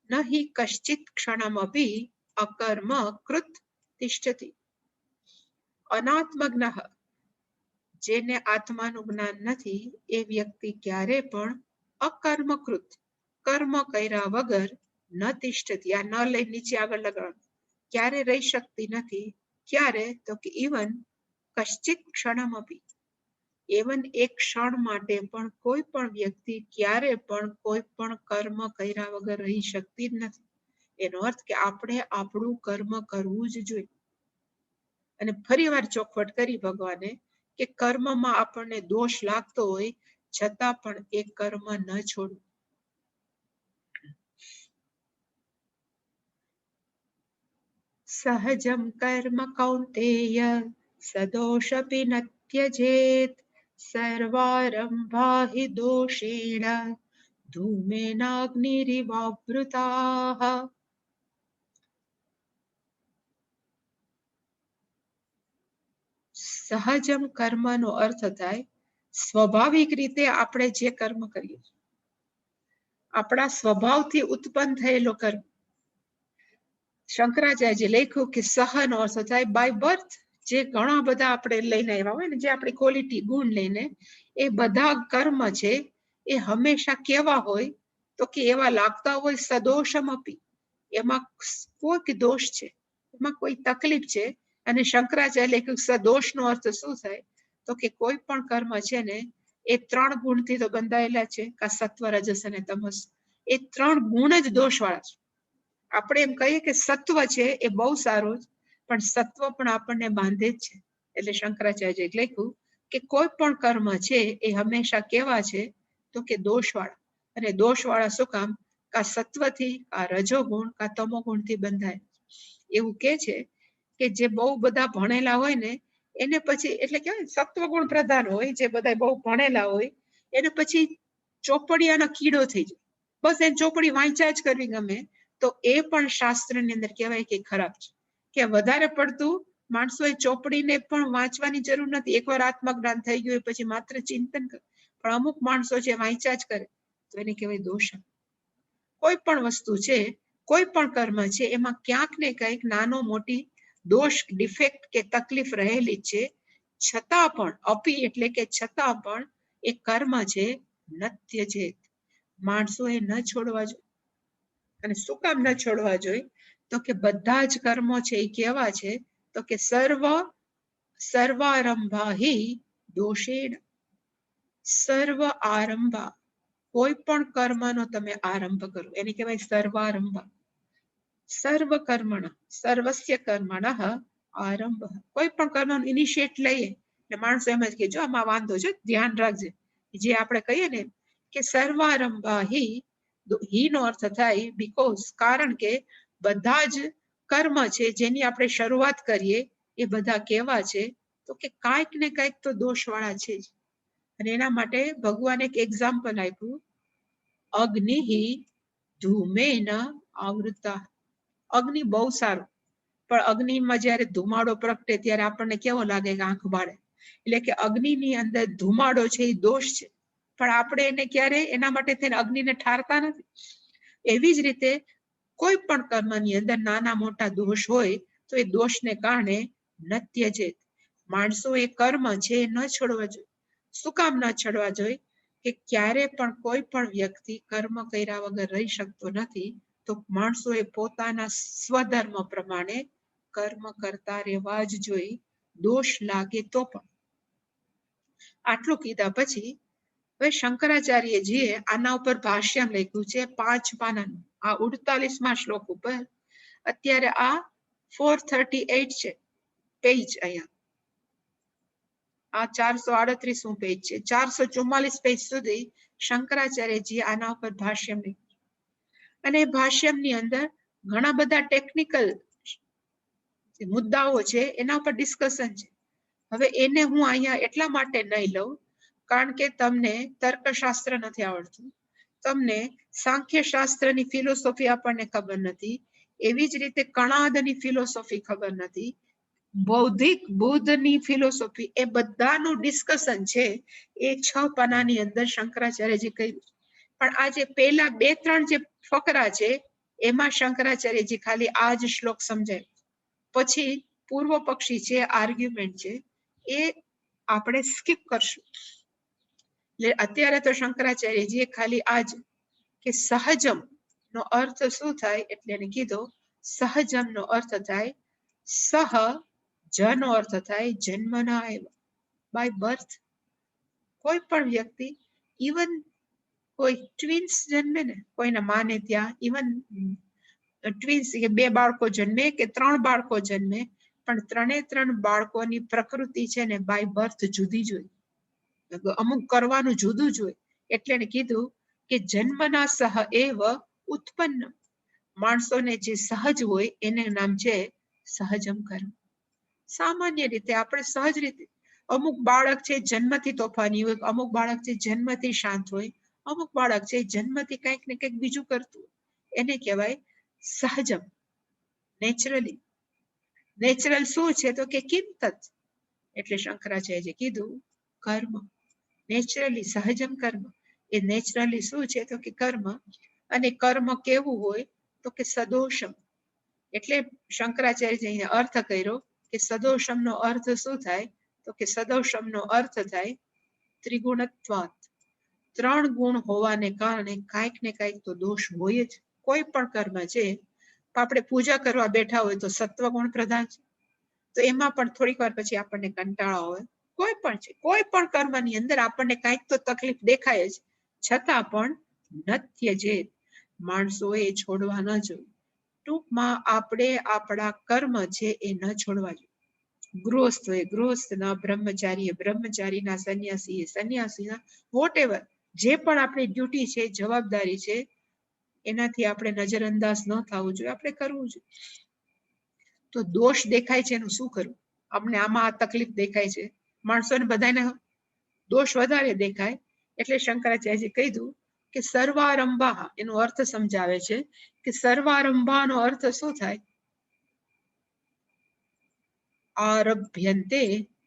નહિ કશ્ચિત ક્ષણમપી અકર્મ કૃત તિષ્ઠતિ. અનાત્મજ્ઞઃ, જેને આત્માનું જ્ઞાન નથી એ વ્યક્તિ ક્યારે પણ અકર્મકૃત, કર્મ કર્યા વગર ન તિષ્ઠતિ. આ ન લઈ નીચે આગળ લગાડવાનું, ક્યારે રહી શકતી નથી. ક્યારે? તો કે ઇવન કશ્ચિત ક્ષણમપી, એવન એક ક્ષણ માટે પણ કોઈ પણ વ્યક્તિ ક્યારે પણ કોઈ પણ કર્મ કર્યા વગર રહી શકતી જ નથી. એનો અર્થ કે આપણે આપણું કર્મ કરવું જ જોઈએ. અને ફરી વાર ચોખવટ કરી ભગવાને કે કર્મમાં આપણને દોષ લાગતો હોય છતાં પણ એ કર્મ ન છોડવું. સહજમ કર્મ કૌંતેય સદોષપી ન ત્યજેત સર્વારંભા હિ દોષેણ ધૂમેનાગ્નિરિવાવૃતાઃ. સહજમ કર્મનો અર્થ થાય સ્વાભાવિક રીતે આપણે જે કર્મ કરીએ, આપણા સ્વભાવથી ઉત્પન્ન થયેલો કર્મ. શંકરાચાર્યજી લખ્યું કે સહનો અર્થ થાય બાય બર્થ, જે ઘણા બધા આપણે લઈને આવ્યા હોય ને, જે આપણી ક્વોલિટી ગુણ લઈને, એ બધા કર્મ છે એ હંમેશા કેવા હોય? તો કે એવા લાગતા હોય સદોષમ અપી, એમાં કોઈ દોષ છે, એમાં કોઈ તકલીફ છે. અને શંકરાચાર્ય લખ્યું સદોષનો અર્થ શું થાય? તો કે કોઈ પણ કર્મ છે ને એ 3 ગુણથી તો બંધાયેલા છે, કા સત્વ રજસ અને તમસ. એ 3 ગુણ જ દોષવાળા છે. આપણે એમ કહીએ કે સત્વ છે એ બહુ સારું છે, પણ સત્વ પણ આપણને બાંધે જ છે. એટલે શંકરાચાર્યએ લખ્યું કે કોઈ પણ કર્મ છે એ હંમેશા કેવા છે તો કે દોષવાળા. અને દોષવાળા શું કામ? કા સત્વથી, કા રજોગુણ, કા તમોગુણથી બંધાય. એવું કે છે કે જે બહુ બધા ભણેલા હોય ને એને પછી, એટલે કેવાય સત્વગુણ પ્રધાન હોય, જે બધા બહુ ભણેલા હોય એને પછી ચોપડિયાનો કીડો થઈ જાય, બસ એને ચોપડી વાંચ્યા જ કરવી ગમે. તો એ પણ શાસ્ત્રની અંદર કહેવાય કે ખરાબ છે, કે વધારે પડતું માણસોએ ચોપડીને પણ વાંચવાની જરૂર નથી. એકવાર આત્મજ્ઞાન થઈ ગયું પછી માત્ર ચિંતન કરે, પણ અમુક માણસો જે વાંચ્યા જ કરે તો એને કહેવાય દોષ. કોઈ પણ વસ્તુ છે, કોઈ પણ કર્મ છે, એમાં ક્યાંક ને ક્યાંક નાનો મોટી દોષ, ડિફેક્ટ કે તકલીફ રહેલી છે. છતાં પણ અપી એટલે કે છતાં પણ એ કર્મ છે નત્ય છે, માણસોએ ન છોડવા જોઈએ. અને શું કામ ન છોડવા જોઈએ? તો કે બધા જ કર્મો છે એ કેવા છે તો કે સર્વારંભા હિ દોષેણ. સર્વ આરંભા, કોઈ પણ કર્મનો તમે આરંભ કરો એને કહેવાય સર્વારંભા. સર્વ કર્મણ, સર્વસ્ય કર્મણ આરંભ. કોઈ પણ કર્મનો ઇનિશિયેટ લઈએ એટલે માણસો એમ જ કે જો આમાં વાંધો છે, ધ્યાન રાખજે. જે આપણે કહીએ ને કે સર્વારંભા હિ નો અર્થ થાય બીકોઝ, કારણ કે બધા જ કર્મ છે જેની આપણે શરૂઆત કરીએ એ બધા કેવા છે તો કે કાંઈક ને કાંઈક તો દોષવાળા છે જ. અને એના માટે ભગવાને એક એક્ઝામ્પલ આપ્યું, અગ્નિ ધૂમેન આવૃતા. અગ્નિ બહુ સારું, પણ અગ્નિમાં જયારે ધુમાડો પ્રગટે ત્યારે આપણને કેવો લાગે કે આંખ બાળે. એટલે કે અગ્નિની અંદર ધુમાડો છે એ દોષ છે, પણ આપણે એને ક્યારે એના માટે થઈને અગ્નિને ઠારતા નથી. એવી જ રીતે કોઈ પણ કર્મની અંદર નાના મોટા દોષ હોય તો એ દોષને કારણે નત્ય છે. માણસો એ કર્મ છે ન છોડવા જોઈએ. શું કામ ન છોડવા જોઈએ? કે ક્યારે પણ કોઈ પણ વ્યક્તિ કર્મ કર્યા વગર રહી શકતો નથી. તો માણસોએ પોતાના સ્વધર્મ પ્રમાણે કર્મ કરતા રહેવા જ જોઈએ, દોષ લાગે તો પણ. આટલું કીધા પછી હવે શંકરાચાર્યજીએ આના ઉપર ભાષ્ય લખ્યું છે 5 પાનાનું, આ 48મા શ્લોક ઉપર. અત્યારે આ 438 છે પેજ. અહીંયા આ 438મું પેજ છે. 444 પેજ સુધી શંકરાચાર્યજી આના ઉપર ભાષ્ય લખ્યું. અને ભાષ્યમની અંદર ઘણા બધા ટેકનિકલ મુદ્દાઓ છે, એના ઉપર ડિસ્કશન છે. હવે એને હું અહીંયા એટલા માટે નહીં લઉં કારણ કે તમને તર્કશાસ્ત્ર નથી આવડતું, તમને સાંખ્ય શાસ્ત્રની ફિલોસોફી આપણને ખબર નથી, એવી જ રીતે કણાદની ફિલોસોફી ખબર નથી, બૌદ્ધિક બુદ્ધની ફિલોસોફી, એ બધાનું ડિસ્કશન છે એ 6 પાનાની અંદર શંકરાચાર્યજી કહ્યું. પણ આ જે પહેલા 2-3 જે ફકરા છે એમાં શંકરાચાર્યજી ખાલી આ જ શ્લોક સમજાય. પછી પૂર્વ પક્ષી છે, આર્ગ્યુમેન્ટ છે, એ આપણે સ્કીપ કરશું. એટલે અત્યારે તો શંકરાચાર્યજીએ ખાલી આજ કે સહજમ નો અર્થ શું થાય એટલે એને કીધો. સહજમ નો અર્થ થાય સહ, જનો અર્થ થાય જન્મના આવ્યા, બાય બર્થ. કોઈ પણ વ્યક્તિ, ઇવન કોઈ ટ્વિન્સ જન્મે ને કોઈના માને ત્યાં, ઇવન ટ્વિન્સ કે 2 બાળકો જન્મે કે 3 બાળકો જન્મે, પણ 3 બાળકોની પ્રકૃતિ છે ને બાય બર્થ જુદી જ હોય, અમુક કરવાનું જુદું જ હોય. એટલે એને કીધું કે જન્મના સહ એવ ઉત્પન્ન. માણસોને જે સહજ હોય એને નામ છે સહજમ કર્મ. સામાન્ય રીતે આપણે સહજ રીતે, અમુક બાળક છે જન્મથી તોફાની હોય, અમુક બાળક છે જન્મથી શાંત હોય, અમુક બાળક છે જન્મથી કંઈક ને કંઈક બીજું કરતું, એને કહેવાય સહજમ, નેચરલી. નેચરલ શું છે તો કે કિંતત. એટલે શંકરાચાર્યએ કીધું કર્મ, નેચરલી સહજમ કર્મ. એ નેચરલી શું છે તો કે કર્મ. અને કર્મ કેવું હોય તો કે સદોષમ. એટલે શંકરાચાર્યજીએ અર્થ કર્યો કે સદોષમનો અર્થ શું થાય તો કે સદોષમનો અર્થ થાય ત્રિગુણત્વાત. 3 ગુણ હોવાને કારણે કાંઈક ને કાંઈક તો દોષ હોય જ. કોઈ પણ કર્મ છે, આપણે પૂજા કરવા બેઠા હોય તો સત્વગુણ પ્રધાન છે, તો એમાં પણ થોડીક વાર પછી આપણને કંટાળો હોય. કોઈ પણ છે, કોઈ પણ કર્મની અંદર આપણને કાંઈક તો તકલીફ દેખાય જ, છતાં પણ નત્ય જે માણસોએ છોડવા ન જોઈએ. ટૂંકમાં આપણે આપણા કર્મ છે એ ન છોડવા જોઈએ. ગૃહસ્થ હોય ગૃહસ્થના, બ્રહ્મચારી બ્રહ્મચારીના, સંન્યાસી સંન્યાસીના, વોટ એવર જે પણ આપણી ડ્યુટી છે, જવાબદારી છે, એનાથી આપણે નજરઅંદાજ ન થવું જોઈએ, આપણે કરવું જોઈએ. તો દોષ દેખાય છે એનું શું કરવું? અમને આમાં આ તકલીફ દેખાય છે, માણસોને બધાને દોષ વધારે દેખાય, એટલે શંકરાચાર્યજી કીધું કે સર્વારંભા, એનો અર્થ સમજાવે છે કે સર્વારંભાનો અર્થ શું થાય? આરભ્યંતે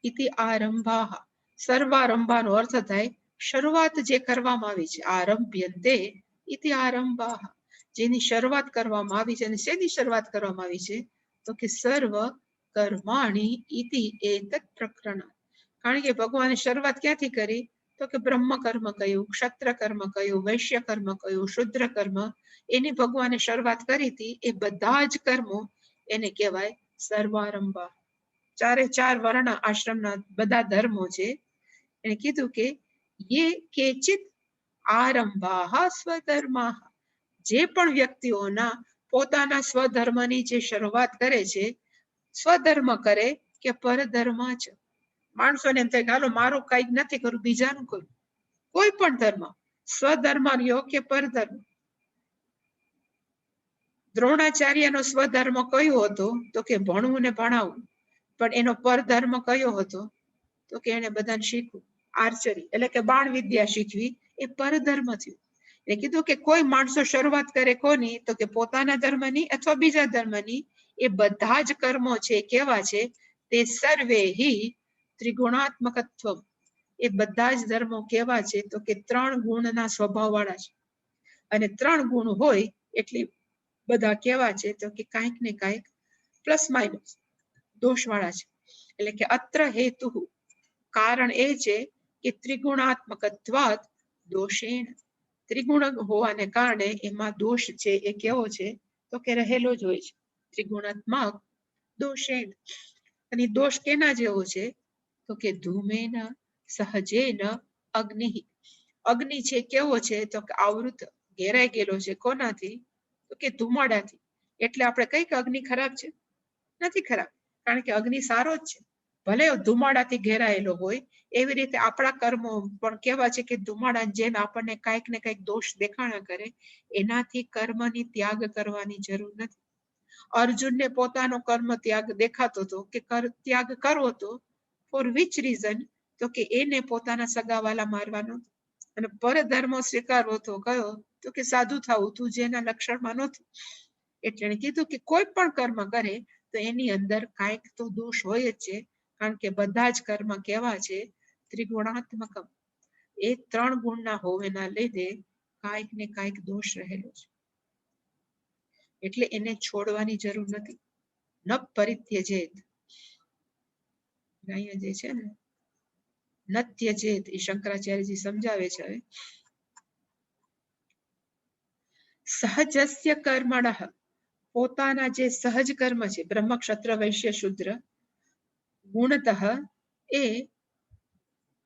ઇતિ આરંભાઃ. સર્વારંભાનો અર્થ થાય શરૂઆત જે કરવામાં આવી છે. આરભ્યંતે ઇતિ આરંભાઃ, જેની શરૂઆત કરવામાં આવી છે. અને શેની શરૂઆત કરવામાં આવી છે? તો કે સર્વ કર્માણી ઇતિ એતત પ્રકરણ. કારણ કે ભગવાને શરૂઆત ક્યાંથી કરી? તો કે બ્રહ્મ કર્મ કયું, ક્ષત્ર કર્મ કયું, વૈશ્ય કર્મ કયું, શુદ્ર કર્મ, એની ભગવાને શરૂઆત કરી હતી. એ બધા જ કર્મો એને કહેવાય સર્વારંભા. ચારે ચાર વર્ણ આશ્રમના બધા ધર્મો છે. એને કીધું કે યે કેચિત આરંભાઃ સ્વધર્માઃ, જે પણ વ્યક્તિઓના પોતાના સ્વધર્મની જે શરૂઆત કરે છે, સ્વધર્મ કરે કે પરધર્મ છે. માણસોને એમ થાય કે હાલો મારું કઈક નથી કરું, બીજાનું કરું. કોઈ પણ ધર્મ, સ્વધર્મ લ્યો કે પરધર્મ. દ્રોણાચાર્યનો સ્વધર્મ કયો હતો? તો કે ભણવું ને ભણાવવું. પણ એનો પરધર્મ કયો હતો? તો કે એને બધાને શીખવું, આર્ચરી એટલે કે બાણ વિદ્યા શીખવી, એ પરધર્મ થયું. એ કીધું કે કોઈ માણસો શરૂઆત કરે કોની? તો કે પોતાના ધર્મની અથવા બીજા ધર્મની. એ બધા જ કર્મો છે કેવા છે? તે સર્વે હિ ત્રિગુણાત્મકત્વ. એ બધા જ ધર્મો કેવા છે? તો કે 3 ગુણના સ્વભાવ વાળા છે. અને 3 ગુણ હોય એટલે બધા કેવા છે? તો કે કાંઈક ને કાંઈક પ્લસ માઇનસ દોષ વાળા છે. એટલે કે અત્ર હેતુ, કારણ એ છે કે ત્રિગુણાત્મકત્વાદ દોષેણ, ત્રિગુણ હોવાને કારણે એમાં દોષ છે એ કેવો છે? તો કે રહેલો જ હોય છે. ત્રિગુણાત્મક દોષેણ. અને દોષ કેના જેવો છે? તો કે ધૂમેન સહજેન અગ્નિ. અગ્નિ છે કેવો છે? તો કે આવૃત, ઘેરાઈ ગયેલો છે. કોનાથી? તો કે ધુમાડાથી. એટલે આપણે કઈ કે અગ્નિ ખરાબ છે? નથી ખરાબ, કારણ કે અગ્નિ સારો જ છે. ભલે ધુમાડાથી ઘેરાયેલો હોય, એવી રીતે આપણા કર્મો પણ કેવા છે કે ધુમાડા જેમ આપણને કાંઈક ને કાંઈક દોષ દેખાણા કરે, એનાથી કર્મની ત્યાગ કરવાની જરૂર નથી. અર્જુનને પોતાનો કર્મ ત્યાગ દેખાતો હતો કે ત્યાગ કરવો હતો. For which reason? તો કે એને પોતાના સગાવાલા મારવાનો અને પરધર્મ સ્વીકારવો હતો. કયો? તો કે સાધુ થવું, તું જેના લક્ષણમાં નહોતું. એટલે એને કીધું કે કોઈ પણ કર્મ કરે તો એની અંદર કાંઈક તો દોષ હોય જ છે. કારણ કે બધા જ કર્મ કેવા છે? ત્રિગુણાત્મક. એ 3 ગુણના હોવાના લીધે કાંઈક ને કાંઈક દોષ રહેલો છે. એટલે એને છોડવાની જરૂર નથી. ન પરિત્યજેત, અહીંયા જે છે ને ન ત્યજેત, એ શંકરાચાર્યજી સમજાવે છે. સહજસ્ય કર્મણઃ, પોતાના જે સહજ કર્મ છે, બ્રહ્મ ક્ષત્ર વૈશ્ય શુદ્ર, ગુણતઃ એ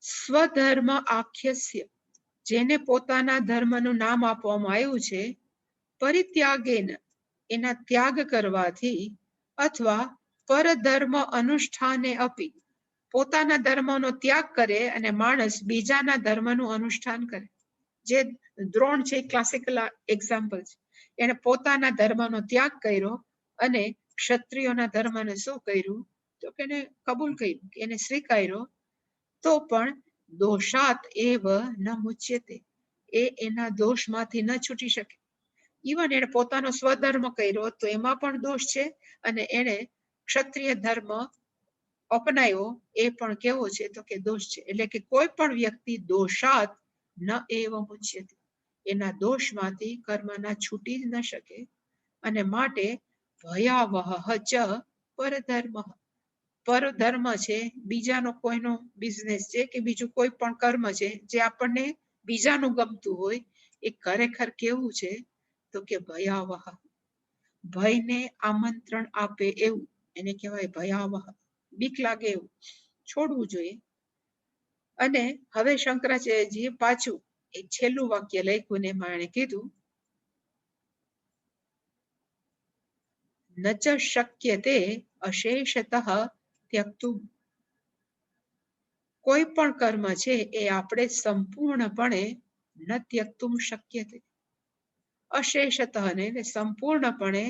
સ્વધર્મ આખ્યસ્ય, જેને પોતાના ધર્મનું નામ આપવામાં આવ્યું છે, પરિત્યાગેન, એના ત્યાગ કરવાથી, અથવા પરધર્મ અનુષ્ઠાને અપી, પોતાના ધર્મનો ત્યાગ કરે અને માણસ બીજાના ધર્મનું અનુષ્ઠાન કરે. જે દ્રોણ છે ક્લાસિકલ એક્ઝામ્પલ છે. એને પોતાના ધર્મનો ત્યાગ કર્યો અને ક્ષત્રિયોના ધર્મને શું કર્યું? તો કે એને કબૂલ કર્યું, એને સ્વીકાર્યો, તો પણ દોષાત એવ ન મુચ્યતે, એ એના દોષમાંથી ન છૂટી શકે. ઇવન એને પોતાનો સ્વધર્મ કર્યો તો એમાં પણ દોષ છે, અને એને ક્ષત્રિય ધર્મ અપનાવ્યો એ પણ કેવો છે? તો કે દોષ છે. એટલે કે કોઈ પણ વ્યક્તિ દોષાત ન એવ મુચ્યતે, એના દોષમાંથી કર્મના છૂટી જ ન શકે. અને માટે ભયાવહ ચ પરધર્મ, પરધર્મ છે બીજાનો કોઈનો બિઝનેસ છે કે બીજું કોઈ પણ કર્મ છે જે આપણને બીજાનું ગમતું હોય, એ ખરેખર કેવું છે? તો કે ભયાવહ, ભયને આમંત્રણ આપે એવું, એને કહેવાય ભયાવહ, બીક લાગે એવું. છોડવું જોઈએ. અને હવે શંકરાચાર્યજીએ પાછું એક છેલ્લું વાક્ય લખ્યું ને એમાં એને કીધું ન ચ શક્યતે અશેષતઃ ત્યક્તુમ. કોઈ પણ કર્મ છે એ આપણે સંપૂર્ણપણે ન ત્યક્તુમ શક્યતે, અશેષતઃ ને સંપૂર્ણપણે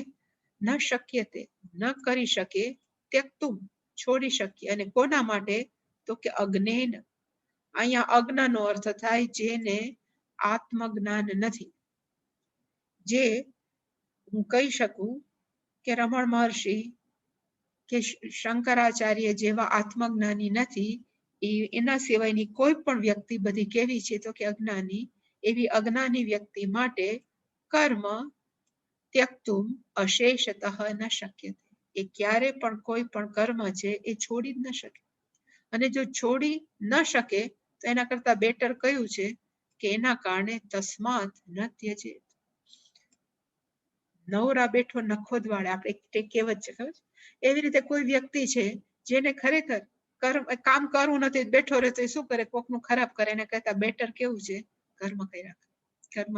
ન શક્યતે ન કરી શકે, ત્યક્તુમ છોડી શકીએ. અને કોના માટે? તો કે અજ્ઞેન. અહીંયા અજ્ઞનો અર્થ થાય જેને આત્મજ્ઞાન નથી. જે હું કહી શકું કે રમણ મહર્ષિ કે શંકરાચાર્ય જેવા આત્મજ્ઞાની નથી, એના સિવાયની કોઈ પણ વ્યક્તિ બધી કેવી છે? તો કે અજ્ઞાની. એવી અજ્ઞાની વ્યક્તિ માટે કર્મ ત્યક્તુમ અશેષતઃ ન શક્યતે. એ ક્યારે પણ કોઈ પણ કર્મ છે એ છોડી જ ન શકે. અને જો છોડી ન શકે તો એના કરતા બેટર કયું છે કે એના કારણે તસ્માત ન ત્યજેત. નવરા બેઠો નખો દ્વાડે, આપણે કહેવત છે ખબર. એવી રીતે કોઈ વ્યક્તિ છે જેને ખરેખર કામ કરવું નથી, બેઠો રહે તો એ શું કરે? કોકનું ખરાબ કરે. એને કરતા બેટર કેવું છે? કર્મ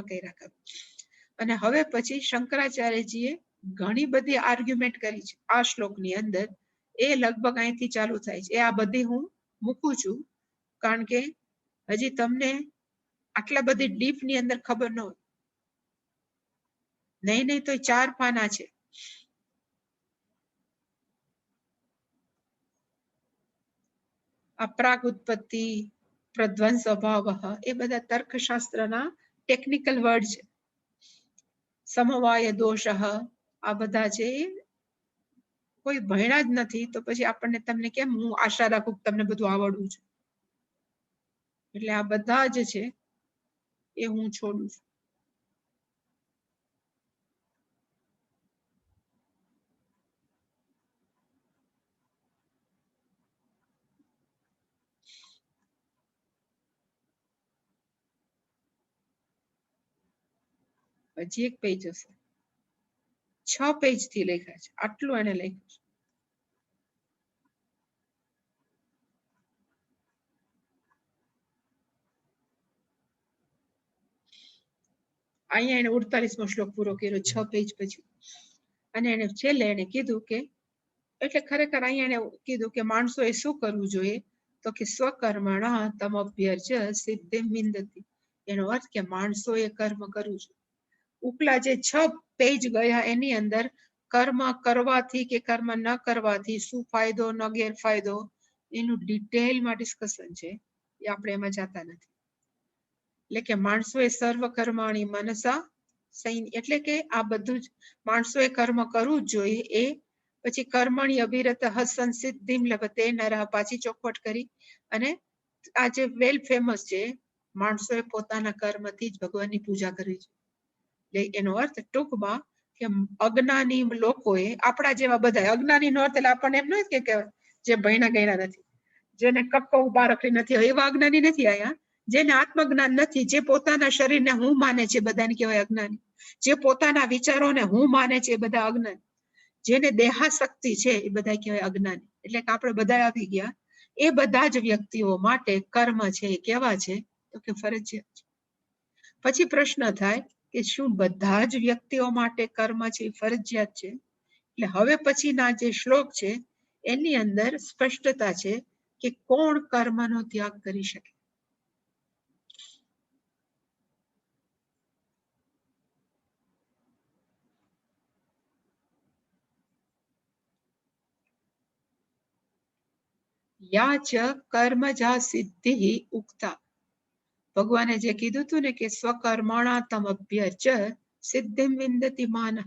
કર્યા કરે. અને હવે પછી શંકરાચાર્યજીએ ઘણી બધી આર્ગ્યુમેન્ટ કરી છે આ શ્લોકની અંદર. એ લગભગ અહીંથી ચાલુ થાય છે. એ આ બધી હું મૂકું છું કારણ કે હજી તમને આટલા બધી ડીપ ની અંદર ખબર ન હોય. નહીં તો 4 પાના છે. અપ્રાગ ઉત્પત્તિ, પ્રધ્વંસ અભાવ, એ બધા તર્કશાસ્ત્રના ટેકનિકલ વર્ડ છે. સમવાય દોષ, આ બધા છે. કોઈ ભણ્યા જ નથી તો પછી આપણને તમને કેમ હું આશા રાખું કે તમને બધું આવડવું છે? એટલે આ બધા જ છે એ હું છોડું છું. હજી એક પેજ હશે, 6 પેજ થી લખ્યા છે. આટલું એને લખ્યું છે. અહીંયા એને 48મો શ્લોક પૂરો કર્યો 6 પેજ પછી. અને એને છેલ્લે એને કીધું કે એટલે ખરેખર અહીંયા એને કીધું કે માણસોએ શું કરવું જોઈએ? તો કે સ્વકર્મણા તમભ્યર્ચ્ય સિદ્ધિમ વિંદતિ. એનો અર્થ કે માણસોએ કર્મ કરવું જોઈએ. ઉપલા જે 6 પેજ ગયા એની અંદર કર્મ કરવાથી કે કર્મ ન કરવાથી શું ફાયદો ન ગેરફાયદો એનું ડિટેલમાં ડિસ્કશન છે. એ આપણે એમાં જતા નથી. એટલે કે માણસોએ સર્વ કર્માણી મનસા સંયમ, એટલે કે આ બધું જ માણસોએ કર્મ કરવું જ જોઈએ. એ પછી કર્મણી અભિરત હસન સિદ્ધિમ લભતે નરઃ, પાછી ચોખવટ કરી. અને આ જે વેલ ફેમસ છે, માણસોએ પોતાના કર્મથી જ ભગવાનની પૂજા કરવી જોઈએ. એનો અર્થ ટૂંકમાં કે અજ્ઞાની લોકોએ, આપણા જેવા બધા અજ્ઞાની નો અર્થ એટલે આપણને એમ નથી કે જે ભણ્યા ગણ્યા નથી, જેને કક્કો બારકડી નથી, એવા અજ્ઞાની નથી આયા. જેને આત્મજ્ઞાન નથી, જે પોતાના શરીરને હું માને છે, બધાને કહેવાય અજ્ઞાની. જે પોતાના વિચારોને હું માને છે એ બધા અજ્ઞાની. જેને દેહાશક્તિ છે એ બધા કહેવાય અજ્ઞાની. એટલે કે આપણે બધા આવી ગયા. એ બધા જ વ્યક્તિઓ માટે કર્મ છે એ કેવા છે? તો કે ફરજિયાત છે. પછી પ્રશ્ન થાય કે શું બધા જ વ્યક્તિઓ માટે કર્મ છે એ ફરજિયાત છે? એટલે હવે પછીના જે શ્લોક છે એની અંદર સ્પષ્ટતા છે કે કોણ કર્મનો ત્યાગ કરી શકે. યા ચ કર્મજા સિદ્ધિ ઉક્તા. ભગવાને જે કીધું હતું ને કે સ્વકર્મણા તમભ્યર્ચ્ય સિદ્ધિમ વિંદતિ માનઃ,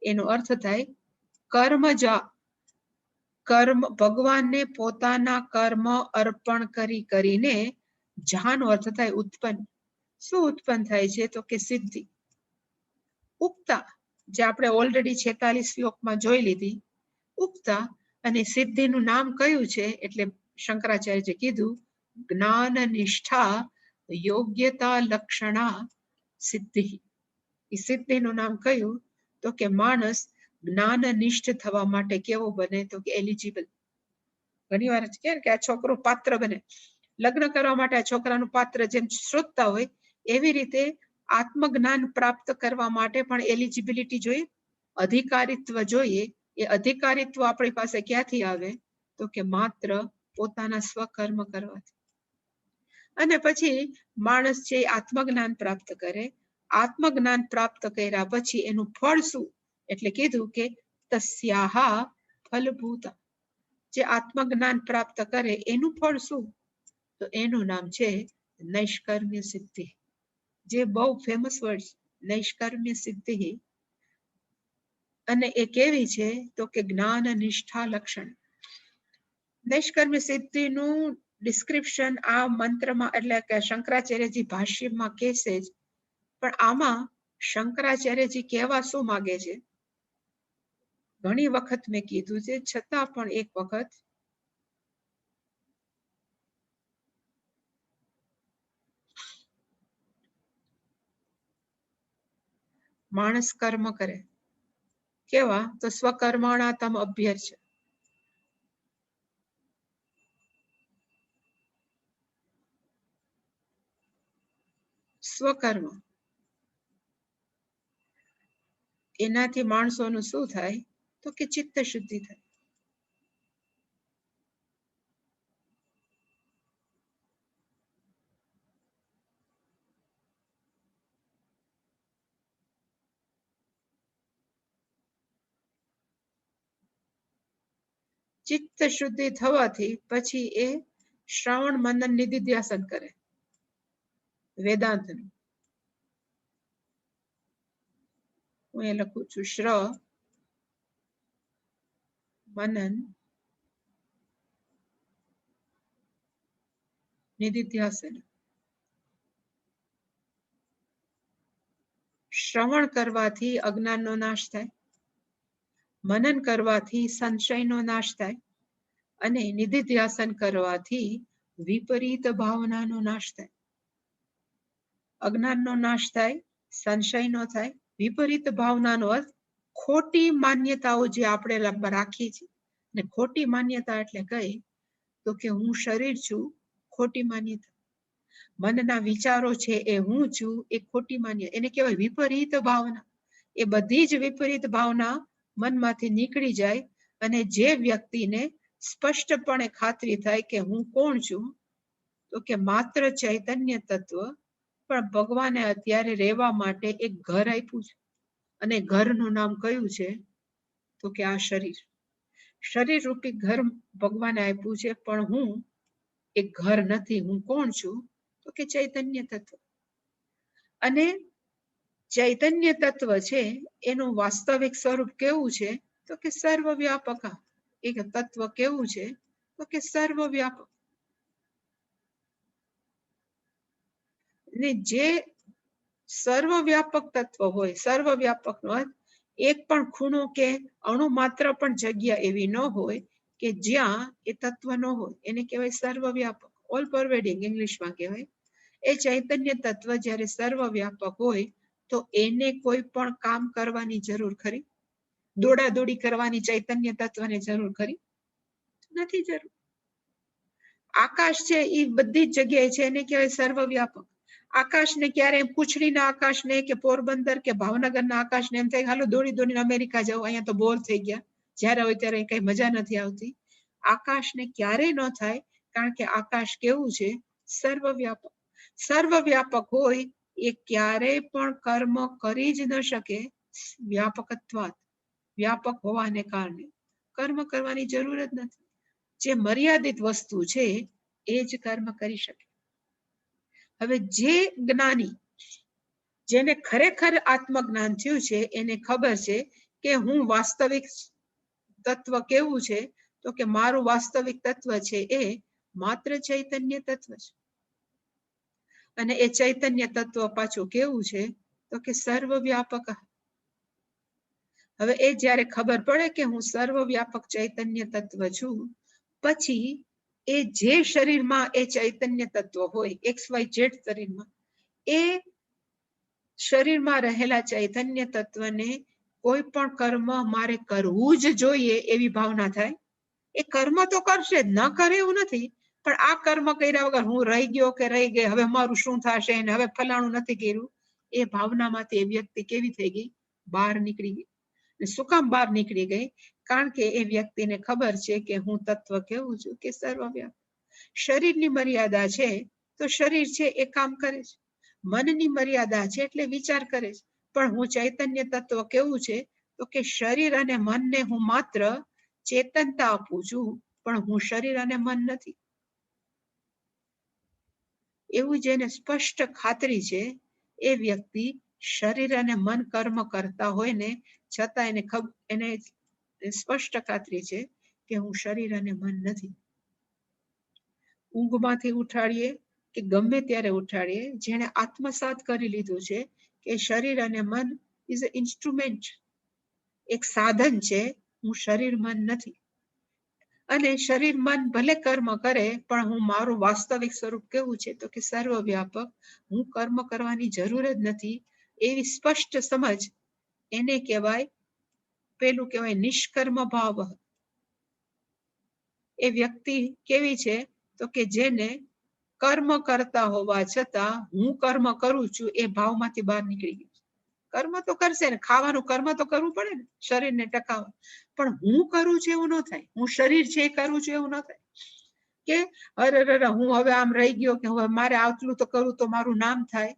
એનો અર્થ થાય કર્મજા, કર્મ ભગવાનને પોતાના કર્મ અર્પણ કરીને, જાનો અર્થ થાય ઉત્પન્ન. શું ઉત્પન્ન થાય છે? તો કે સિદ્ધિ. ઉક્તા, જે આપણે ઓલરેડી 46 શ્લોકમાં જોઈ લીધી. ઉક્તા, અને સિદ્ધિનું નામ કયું છે? એટલે શંકરાચાર્યએ કીધું જ્ઞાન નિષ્ઠા યોગ્યતા લક્ષણા સિદ્ધિ. એ સિદ્ધિનું નામ કયું? તો કે માણસ જ્ઞાન નિષ્ઠ થવા માટે કેવો બને? તો કે એલિજિબલ. ઘણી વાર કે આ છોકરો પાત્ર બને, લગ્ન કરવા માટે આ છોકરાનું પાત્ર જેમ શોધતા હોય એવી રીતે આત્મજ્ઞાન પ્રાપ્ત કરવા માટે પણ એલિજિબિલિટી જોઈએ, અધિકારીત્વ જોઈએ. એ અધિકારીત્વ આપણી પાસે ક્યાંથી આવે? તો કે માત્ર પોતાના સ્વકર્મ કરવાથી. અને પછી માણસ છે આત્મજ્ઞાન પ્રાપ્ત કરે. આત્મજ્ઞાન પ્રાપ્ત કર્યા પછી એનું ફળ શું? એટલે કીધું કે તસ્યાહા ફલભૂત. જે આત્મજ્ઞાન પ્રાપ્ત કરે એનું ફળ શું? તો એનું નામ છે નૈષ્કર્મ્ય સિદ્ધિ. જે બહુ ફેમસ વર્ડ, નૈષ્કર્મ્ય સિદ્ધિ. અને એ કેવી છે? તો કે જ્ઞાન નિષ્ઠા લક્ષણ. નૈષ્કર્મ્ય સિદ્ધિનું ડિસ્ક્રિપ્શન આ મંત્રમાં એટલે કે શંકરાચાર્યજી ભાષ્યમાં કહેશે જ, પણ આમાં શંકરાચાર્યજી કહેવા શું માંગે છે? ઘણી વખત મેં કીધું છે, છતાં પણ એક વખત માણસ કર્મ કરે કેવા? તો સ્વકર્મણા તમ અભ્યર્ચ. સ્વકર્મ એનાથી માણસોનું શું થાય? તો કે ચિત્ત શુદ્ધિ થાય. ચિત્ત શુદ્ધિ થવાથી પછી એ શ્રવણ મનન નિધિધ્યાસન કરે વેદાંતનું. હું એ લખું છું શ્ર મનન નિધિધ્યાસન. શ્રવણ કરવાથી અજ્ઞાનનો નાશ થાય, મનન કરવાથી સંશયનો નાશ થાય, અને નિધિધ્યાસન કરવાથી વિપરીત ભાવનાનો નાશ થાય. અજ્ઞાનનો નાશ થાય, સંશયનો થાય, વિપરીત ભાવનાનો અર્થ ખોટી માન્યતાઓ જે આપણે રાખીએ છીએ. ને ખોટી માન્યતા એટલે કઈ? તો કે હું શરીર છું, ખોટી માન્યતા. મનના વિચારો છે એ હું છું, એ ખોટી માન્યતા. એને કહેવાય વિપરીત ભાવના. એ બધી જ વિપરીત ભાવના મનમાંથી નીકળી જાય અને જે વ્યક્તિને સ્પષ્ટપણે ખાતરી થાય કે હું કોણ છું? તો કે માત્ર ચૈતન્ય તત્વ. પણ ભગવાને અત્યારે રહેવા માટે એક ઘર આપ્યું છે, અને ઘરનું નામ કયું છે? તો કે આ શરીર. શરીર રૂપી ઘર ભગવાને આપ્યું છે, પણ હું એક ઘર નથી. હું કોણ છું? તો કે ચૈતન્ય તત્વ. અને ચૈતન્ય તત્વ છે એનું વાસ્તવિક સ્વરૂપ કેવું છે? તો કે સર્વવ્યાપક. એક તત્વ કેવું છે? તો કે સર્વવ્યાપક. ને જે સર્વવ્યાપક તત્વ હોય, સર્વવ્યાપક નો અર્થ એક પણ ખૂણો કે અણુ માત્ર પણ જગ્યા એવી ન હોય કે જ્યાં એ તત્વ ન હોય. એને કહેવાય સર્વવ્યાપક. ઓલ પરવેડિંગ ઇંગ્લિશમાં કહેવાય. એ ચૈતન્ય તત્વ જ્યારે સર્વવ્યાપક હોય તો એને કોઈ પણ કામ કરવાની જરૂર ખરી? દોડાદોડી કરવાની ચૈતન્ય તત્વને જરૂર ખરી? નથી જરૂર. આકાશ છે એ બધી જ જગ્યાએ છે, એને કહેવાય સર્વવ્યાપક. આકાશને ક્યારે પૂંછડીના આકાશને કે પોરબંદર કે ભાવનગરના આકાશને એમ થાય હાલો દોડી દોડીને અમેરિકા જાવ, અહીંયા તો બોર થઈ ગયા, જ્યારે હોય ત્યારે કઈ મજા નથી આવતી. આકાશને ક્યારેય ન થાય, કારણ કે આકાશ કેવું છે? સર્વવ્યાપક. સર્વવ્યાપક હોય એ ક્યારેય પણ કર્મ કરી જ ન શકે. વ્યાપકત્વાત, વ્યાપક હોવાને કારણે કર્મ કરવાની જરૂર જ નથી. જે મર્યાદિત વસ્તુ છે એ જ કર્મ કરી શકે. હવે જે જ્ઞાની, જેને ખરેખર આત્મજ્ઞાન થયું છે, એને ખબર છે કે હું વાસ્તવિક તત્વ કેવું છે? તો કે મારું વાસ્તવિક તત્વ છે એ માત્ર ચૈતન્ય તત્વ છે. અને એ ચૈતન્ય તત્વ પાછું કેવું છે? તો કે સર્વવ્યાપક. હવે એ જ્યારે ખબર પડે કે હું સર્વવ્યાપક ચૈતન્ય તત્વ છું, પછી એ જે શરીરમાં એ ચૈતન્ય તત્વ હોય, XYZ શરીરમાં, એ શરીરમાં રહેલા ચૈતન્ય તત્વને કોઈ પણ કર્મ મારે કરવું જ જોઈએ એવી ભાવના થાય. એ કર્મ તો કરશે જ, ન કરે એવું નથી, પણ આ કર્મ કર્યા વગર હું રહી ગયો કે રહી ગઈ, હવે મારું શું થશે, અને હવે ફલાણું નથી કર્યું, એ ભાવનામાંથી એ વ્યક્તિ કેવી થઈ ગઈ? બહાર નીકળી ગઈ. શું કામ બહાર નીકળી ગઈ? કારણ કે એ વ્યક્તિને ખબર છે કે હું તત્વ કેવું છું કે સર્વવ્યાપક. શરીરની મર્યાદા છે તો શરીર છે એ કામ કરે છે. મનની મર્યાદા છે એટલે વિચાર કરે છે. પણ હું ચૈતન્ય તત્વ કેવું છે તો કે શરીર અને મનને હું માત્ર ચેતનતા આપું છું, પણ હું શરીર અને મન નથી. એવું જેને સ્પષ્ટ ખાતરી છે એ વ્યક્તિ શરીર અને મન કર્મ કરતા હોય ને છતાં એને સ્પષ્ટ ખાતરી છે કે હું શરીર અને મન નથી. ઊંઘમાંથી ઉઠાડીએ કે ગમે ત્યારે ઉઠાડીએ, જેને આત્મસાત કરી લીધું છે કે શરીર અને મન ઇઝ અ ઇન્સ્ટ્રુમેન્ટ, એક સાધન છે, હું શરીર મન નથી. અને શરીર મન ભલે કર્મ કરે પણ હું મારું વાસ્તવિક સ્વરૂપ કેવું છે તો કે સર્વવ્યાપક, હું કર્મ કરવાની જરૂર જ નથી. એવી સ્પષ્ટ સમજ એને કહેવાય, પેલું કહેવાય નિષ્કર્મ ભાવ. એ વ્યક્તિ કેવી છે તો કે જેને કર્મ કરતા હોવા છતાં હું કર્મ કરું છું એ ભાવમાંથી બહાર નીકળી ગયું. કર્મ તો કરશે ને, ખાવાનું કર્મ તો કરવું પડે ને શરીરને ટકાવવા, પણ હું કરું છું એવું ન થાય. હું શરીર છે એ કરું છું એવું ન થાય કે અરે હું હવે આમ રહી ગયો કે હવે મારે આટલું તો કરું તો મારું નામ થાય.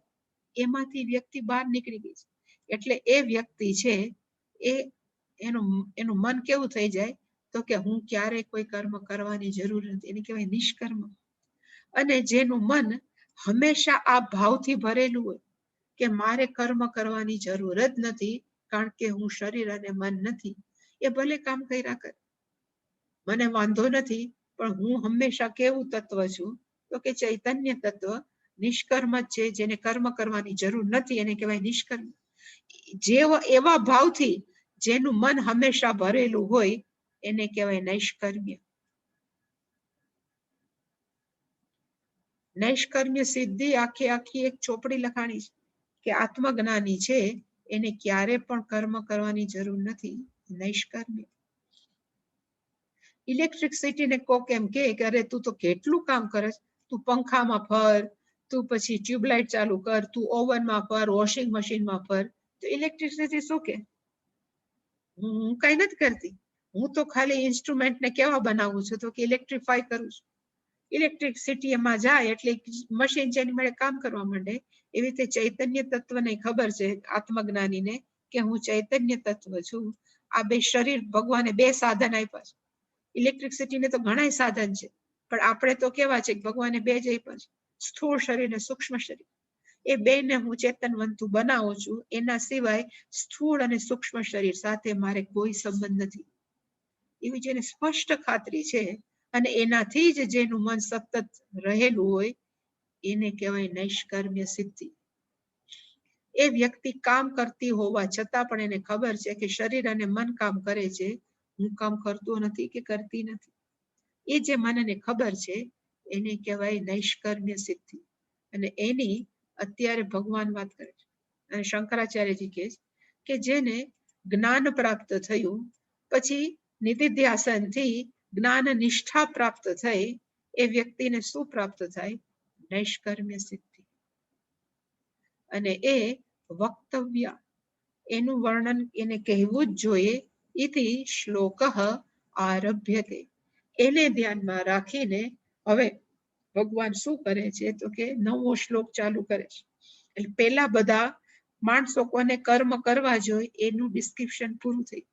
એમાંથી વ્યક્તિ બહાર નીકળી ગઈ છે. એટલે એ વ્યક્તિ છે એ એનું મન કેવું થઈ જાય તો કે હું ક્યારેય કોઈ કર્મ કરવાની જરૂર નથી, એને કહેવાય નિષ્કર્મ. અને જેનું મન હંમેશા આ ભાવથી ભરેલું હોય કે મારે કર્મ કરવાની જરૂર જ નથી કારણ કે હું શરીર અને મન નથી, એ ભલે કામ કર્યા કરે, મને વાંધો નથી, પણ હું હંમેશા કેવું તત્વ છું તો કે ચૈતન્ય તત્વ, નિષ્કર્મ છે, જેને કર્મ કરવાની જરૂર નથી એને કહેવાય નિષ્કર્મ. એવા ભાવથી જેનું મન હંમેશા ભરેલું હોય એને કહેવાય નૈષ્કર્મ્ય. નૈષ્કર્મ્ય સિદ્ધિ આખી એક ચોપડી લખાણી છે કે આત્મજ્ઞાની છે એને ક્યારે પણ કર્મ કરવાની જરૂર નથી, નૈષ્કર્મ્ય. ઇલેક્ટ્રિસિટીને કોક એમ કે અરે તું તો કેટલું કામ કરે, તું પંખામાં ફર, તું પછી ટ્યુબલાઇટ ચાલુ કર, તું ઓવનમાં ફર, વોશિંગ મશીનમાં ફર, તો ઇલેક્ટ્રિસિટી શું કે હું કઈ નથી કરતી, હું તો ખાલી ઇન્સ્ટ્રુમેન્ટને કેવા બનાવું છું તો કે ઇલેક્ટ્રિફાય કરું છું. ઇલેક્ટ્રિસિટી એમાં જાય એટલે મશીન છે એની મળે કામ કરવા માંડે. એવી રીતે ચૈતન્ય તત્વને ખબર છે આત્મજ્ઞાનીને કે હું ચૈતન્ય તત્વ છું. આ બે શરીર ભગવાને બે સાધન આપ્યા છે. ઇલેક્ટ્રિસિટીને તો ઘણા સાધન છે પણ આપણે તો કેવા છે ભગવાને બે જ આપ્યા છે, સ્થૂળ શરીર ને સૂક્ષ્મ શરીર. એ બેને હું ચેતનવંતુ બનાવું છું, એના સિવાય સ્થૂળ અને સૂક્ષ્મ શરીર સાથે મારે કોઈ સંબંધ નથી. એવી જેને સ્પષ્ટ ખાતરી છે અને એનાથી જ જેનું મન સતત રહેલું હોય એને કહેવાય નૈષ્કર્મ્ય સિદ્ધિ. એ વ્યક્તિ કામ કરતી હોવા છતાં પણ એને ખબર છે કે શરીર અને મન કામ કરે છે, હું કામ કરતો નથી કે કરતી નથી. એ જે મનને ખબર છે એને કહેવાય નૈષ્કર્મ્ય સિદ્ધિ. અને એની અત્યારે ભગવાન વાત કરે છે અને શંકરાચાર્યજી કહે કે જેને જ્ઞાન પ્રાપ્ત થયું પછી નિધિધ્યાસનથી જ્ઞાન નિષ્ઠા પ્રાપ્ત થઈ, એ વ્યક્તિને શું પ્રાપ્ત થાય? નૈષ્કર્મ્ય સિદ્ધિ. અને એ વક્તવ્ય, એનું વર્ણન એને કહેવું જ જોઈએ. ઇતિ શ્લોક આરભ્યતે. એને ધ્યાનમાં રાખીને હવે ભગવાન શું કરે છે તો કે નવો શ્લોક ચાલુ કરે છે. એટલે પેલા બધા માણસો કોને કર્મ કરવા જોઈએ એનું ડિસ્ક્રિપ્શન પૂરું થઈ.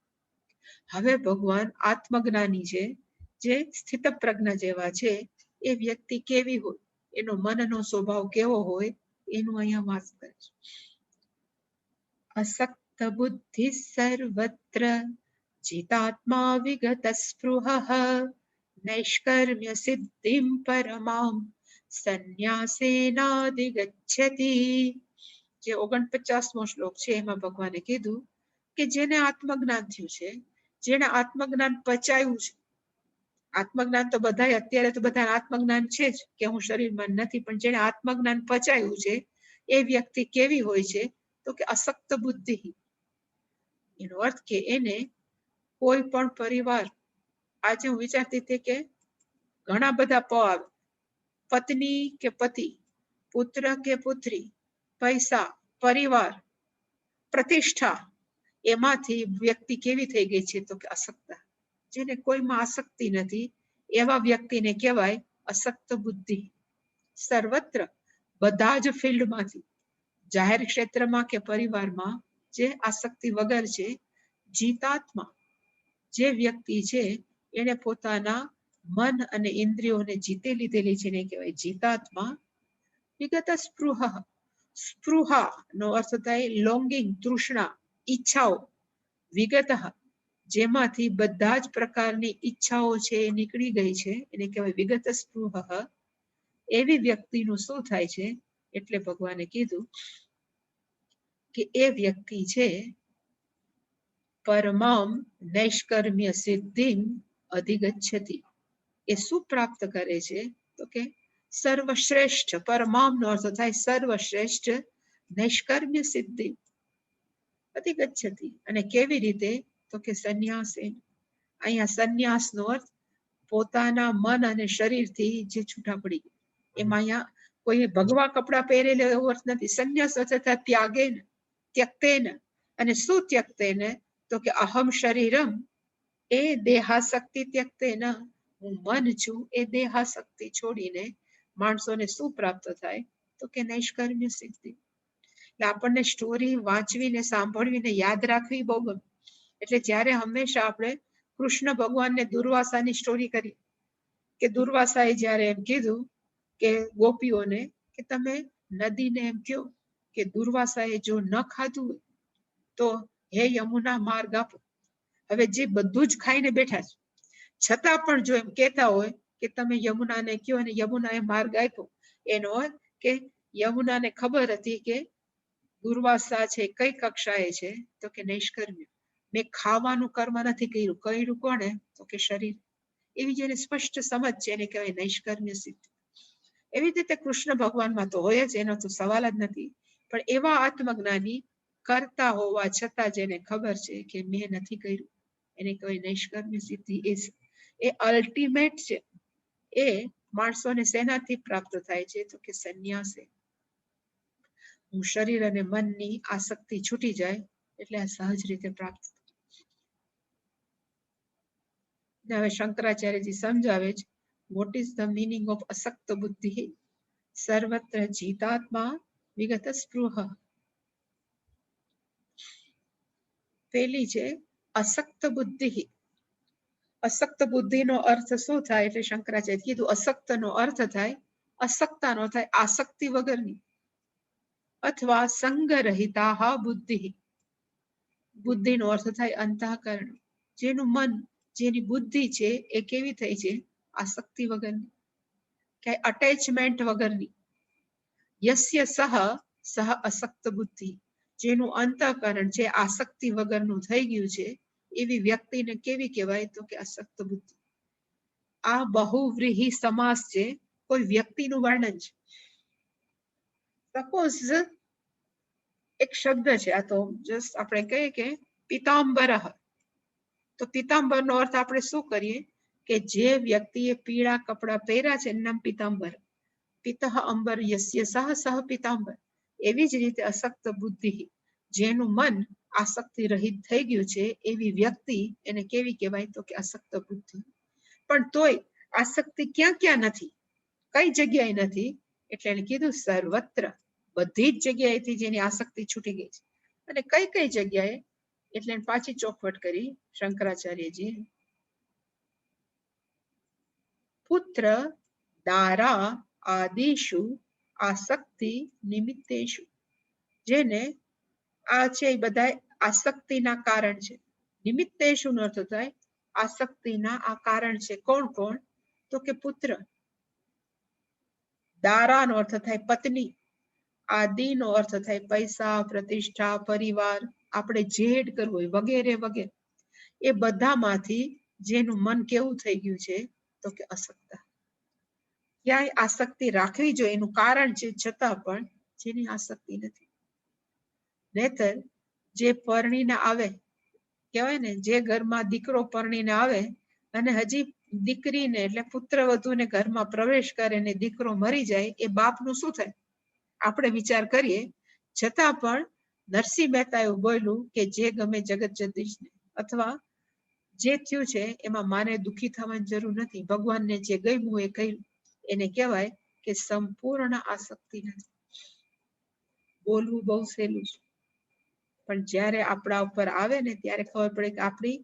હવે ભગવાન આત્મજ્ઞાની છે, જે સ્થિત પ્રજ્ઞ જેવા છે, એ વ્યક્તિ કેવી હોય, એનો મનનો સ્વભાવ કેવો હોય એનું અહીંયા વાત કરે છે. અસક્ત બુદ્ધિ સર્વત્ર ચિતાત્મા વિગત સ્પૃહ નૈષ્કર્મ્ય સિદ્ધિમ પરમામ સંન્યાસેનાધિગચ્છતિ. જે 49મો શ્લોક છે એમાં ભગવાને કીધું કે જેને આત્મજ્ઞાન થયું છે, જેને આત્મજ્ઞાન પચાયું છે. આત્મજ્ઞાન તો બધા અત્યારે તો બધા આત્મજ્ઞાન છે જ કે હું શરીરમાં નથી, પણ જેને આત્મજ્ઞાન પચાયું છે એ વ્યક્તિ કેવી હોય છે તો કે અસક્ત બુદ્ધિ. એનો અર્થ કે એને કોઈ પણ પરિવાર, આજે હું વિચારતી હતી કે ઘણા બધા પ આવે, પત્ની કે પતિ, પુત્ર કે પુત્રી, પૈસા, પરિવાર, પ્રતિષ્ઠા, એમાંથી વ્યક્તિ કેવી થઈ ગઈ છે તો કે અસક્ત. જેને કોઈમાં આસક્તિ નથી એવા વ્યક્તિને કહેવાય અસક્ત બુદ્ધિ. સર્વત્ર બધા જ ફિલ્ડમાંથી, જાહેર ક્ષેત્રમાં કે પરિવારમાં જે આસક્તિ વગર છે, જીતાત્મા જે વ્યક્તિ છે એને પોતાના મન અને ઇન્દ્રિયોને જીતી લીધેલી છે ને કહેવાય જીતાત્મા. વિગત સ્પૃહ, સ્પૃહા નો અર્થ થાય લોંગિંગ, તૃષ્ણા, ઈચ્છાઓ. વિગત જેમાંથી બધા જ પ્રકારની ઈચ્છાઓ છે એ નીકળી ગઈ છે એને કહેવાય વિગત સ્પૃહ. એવી વ્યક્તિનું શું થાય છે એટલે ભગવાને કીધું કે એ વ્યક્તિ છે પરમામ નૈષ્કર્મ્ય સિદ્ધિમ અધિગચ્છતિ. એ શું પ્રાપ્ત કરે છે તો કે સર્વશ્રેષ્ઠ, પરમામ નો અર્થ થાય સર્વશ્રેષ્ઠ, નૈષ્કર્મ્ય સિદ્ધિ અધિગચ્છતિ. અને કેવી રીતે તો કે સંન્યાસે. અહીંયા સંન્યાસ નો અર્થ પોતાના મન અને શરીરથી જે છૂટા પડી ગયા. એમાં અહીંયા કોઈ ભગવા કપડા પહેરેલો એવો અર્થ નથી. સંન્યાસ અર્થ થાય ત્યાગેન, ત્યક્તેન. અને શું ત્યક્તેન તો કે અહમ શરીરમ, એ દેહાશક્તિ ત્યક્તેન, હું મન છું એ દેહાશક્તિ છોડીને માણસોને શું પ્રાપ્ત થાય તો કે નૈષ્કર્મ્ય સિદ્ધિ. એટલે આપણને સ્ટોરી વાંચવીને સાંભળવીને યાદ રાખવી બહુ ગમે. એટલે જ્યારે હંમેશા આપણે કૃષ્ણ ભગવાનને દુર્વાસાની સ્ટોરી કરી કે દુર્વાસાએ જ્યારે એમ કીધું કે ગોપીઓને કે તમે નદીને એમ કહો કે દુર્વાસાએ જો ન ખાધું તો હે યમુના માર્ગ આપો. હવે જે બધું જ ખાઈને બેઠા છે છતાં પણ જો એમ કહેતા હોય કે તમે યમુનાને કહો અને યમુનાએ માર્ગ આપ્યો, એનો અર્થ કે યમુનાને ખબર હતી કે દુર્વાસા છે કઈ કક્ષાએ છે તો કે નૈષ્કર્મ્ય. મેં ખાવાનું કર્મ નથી કર્યું. કર્યું કોને તો કે શરીર. એવી જેને સ્પષ્ટ સમજ છે એને કહેવાય નૈષ્કર્મ્ય સિદ્ધિ. એવી રીતે કૃષ્ણ ભગવાનમાં તો હોય જ, એનો તો સવાલ જ નથી. પણ એવા આત્મજ્ઞાની કરતા હોવા છતાં જેને ખબર છે કે મેં નથી કર્યું એને કહેવાય નૈષ્કર્મ્ય સિદ્ધિ. એ અલ્ટિમેટ છે. એ માણસોને શેનાથી પ્રાપ્ત થાય છે તો કે સંન્યાસે. હું શરીર અને મનની આસક્તિ છૂટી જાય એટલે આ સહજ રીતે પ્રાપ્ત થાય. હવે શંકરાચાર્યજી સમજાવે છે what is the meaning of અસક્ત બુદ્ધિ. સર્વત્ર જીતાત્મા વિગત સ્પૃહ. પેલી છે અસક્ત બુદ્ધિ. અસક્ત બુદ્ધિનો અર્થ શું થાય એટલે શંકરાચાર્ય કીધું અસક્તનો અર્થ થાય અસક્તાનો થાય આસક્તિ વગરની અથવા સંગરહિતા બુદ્ધિ. બુદ્ધિનો અર્થ થાય અંતઃકરણ. જેનું મન, જેની બુદ્ધિ છે એ કેવી થઈ છે આસક્તિ વગરની, ક્યાંય અટેચમેન્ટ વગરની. યસ્ય સહ અસક્ત બુદ્ધિ. જેનું અંતઃકરણ છે આસક્તિ વગરનું થઈ ગયું છે એવી વ્યક્તિને કેવી કહેવાય તો કે અસક્ત બુદ્ધિ. આ બહુવ્રીહી સમાસ છે, કોઈ વ્યક્તિનું વર્ણન છે. સપોઝ એક શબ્દ છે, આ તો જસ્ટ આપણે કહીએ કે પિતાંબર. તો પિતાંબર નો અર્થ આપણે શું કરીએ કે જે વ્યક્તિએ પીળા કપડા પહેર્યા છે એનું નામ પિતાંબર. પિતઃ અંબર યસ્ય સહ પિતાંબર. એવી જ રીતે અસક્ત બુદ્ધિ, જેનું મન આસક્તિ રહિત થઈ ગયું છે એવી વ્યક્તિ એને કેવી કહેવાય તો કે અસક્ત બુદ્ધિ. પણ તોય આસક્તિ ક્યાં ક્યાં નથી, કઈ જગ્યાએ નથી એટલે એને કીધું સર્વત્ર, બધી જ જગ્યાએથી જેની આસક્તિ છૂટી ગઈ છે. અને કઈ કઈ જગ્યાએ એટલે પાછી ચોખવટ કરી શંકરાચાર્યજી. પુત્ર દારા આદિશુ આસક્તિ નિમિત્તેશુ. જેને આ છે એ બધા આસક્તિના કારણ છે. નિમિત્તેશુ નો અર્થ થાય આસક્તિના આ કારણ છે. કોણ કોણ તો કે પુત્ર. દારા નો અર્થ થાય પત્ની. આદિ નો અર્થ થાય પૈસા, પ્રતિષ્ઠા, પરિવાર, આપણે જેડ કરવું હોય વગેરે વગેરે. એ બધામાંથી જેનું મન કેવું થઈ ગયું છે તો કે અસક્ત. ક્યાંય આસક્તિ રાખવી જોઈએ એનું કારણ છે છતાં પણ જેની આસક્તિ નથી. નહીતર જે પરણીને આવે, કહેવાય ને જે ઘરમાં દીકરો પરણીને આવે અને હજી દીકરીને એટલે પુત્રવધુને ઘરમાં પ્રવેશ કરે ને દીકરો મરી જાય, એ બાપનું શું થાય આપણે વિચાર કરીએ. છતાં પણ નરસિંહ મહેતા એવું બોલ્યું કે જે ગમે જગત જગદીશને, અથવા જે થયું છે એમાં માને દુઃખી થવાની જરૂર નથી, ભગવાનને જે ગમ્યું એ કહ્યું, એને કહેવાય કે સંપૂર્ણ આસક્તિ નથી. બોલવું બહુ સહેલું છે, પણ જ્યારે આપણા ઉપર આવે ને ત્યારે ખબર પડે કે આપણું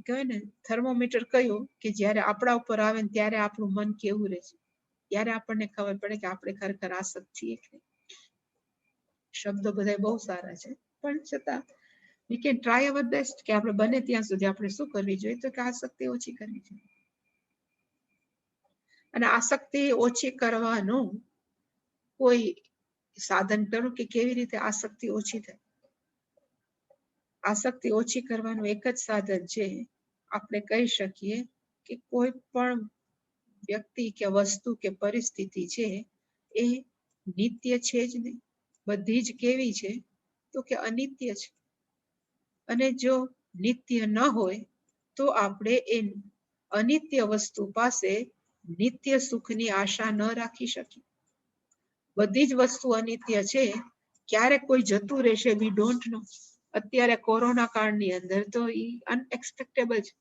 કહેવાય ને થર્મોમીટર કયું, કે જ્યારે આપણા ઉપર આવે ને ત્યારે આપણું મન કેવું રહે છે, ત્યારે આપણને ખબર પડે કે આપણે ખરેખર આસક્ત છીએ કે નહીં. શબ્દો બધા બહુ સારા છે, પણ છતાં we can try our best કે આપણે બને ત્યાં સુધી આપણે શું કરવી જોઈએ, તો કે આસક્તિ ઓછી કરવી જોઈએ. અને આસક્તિ ઓછી કરવાનું કોઈ સાધન કરું કે કેવી રીતે આસક્તિ ઓછી થાય. આસક્તિ ઓછી કરવાનું એક જ સાધન છે, આપણે કહી શકીએ કે કોઈ પણ વ્યક્તિ કે વસ્તુ કે પરિસ્થિતિ છે એ નિત્ય છે જ નહીં, બધી જ કેવી છે, તો કે અનિત્ય છે. અને જો નિત્ય ન હોય તો આપણે એ અનિત્ય વસ્તુ પાસે નિત્ય સુખની આશા ન રાખી શકીએ. બધી જ વસ્તુ અનિત્ય છે, ક્યારે કોઈ જતું રહેશે વી ડોન્ટ નો. અત્યારે કોરોના કાળની અંદર તો એ અનએક્સપેક્ટેબલ છે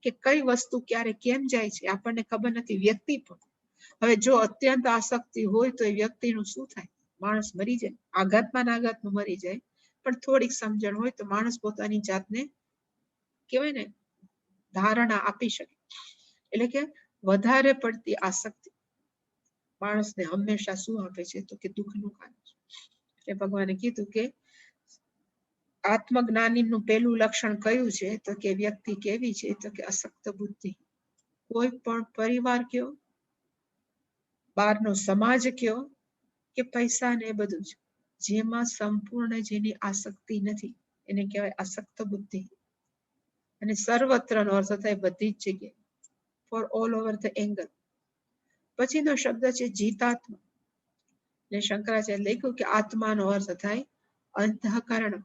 કે કઈ વસ્તુ ક્યારે કેમ જાય છે આપણને ખબર નથી. વ્યક્તિ પણ હવે જો અત્યંત આસક્તિ હોય તો એ વ્યક્તિનું શું થાય, માણસ મરી જાય, આઘાતમાં મરી જાય. પણ થોડીક સમજણ હોય તો માણસ પોતાની જાતને કહેવાય ને ધારણા આપી શકે. એટલે કે વધારે પડતી આસક્તિ માણસને હંમેશા શું આપે છે, તો કે દુઃખનું કારણ છે. એટલે ભગવાને કીધું કે આત્મજ્ઞાનીનું પહેલું લક્ષણ કયું છે, તો કે વ્યક્તિ કેવી છે, તો કે અશક્ત બુદ્ધિ. કોઈ પણ પરિવાર કયો, બહારનો સમાજ કયો કે પૈસા ને બધું જ, જેમાં સંપૂર્ણ જેની આસક્તિ નથી એને કહેવાય અશક્ત બુદ્ધિ. અને સર્વત્રનો અર્થ થાય બધી જ જગ્યાએ, for all over the angle. પછીનો શબ્દ છે જીતાત્મા. ને શંકરાચાર્ય લખ્યું કે આત્માનો અર્થ થાય અંતઃકરણ.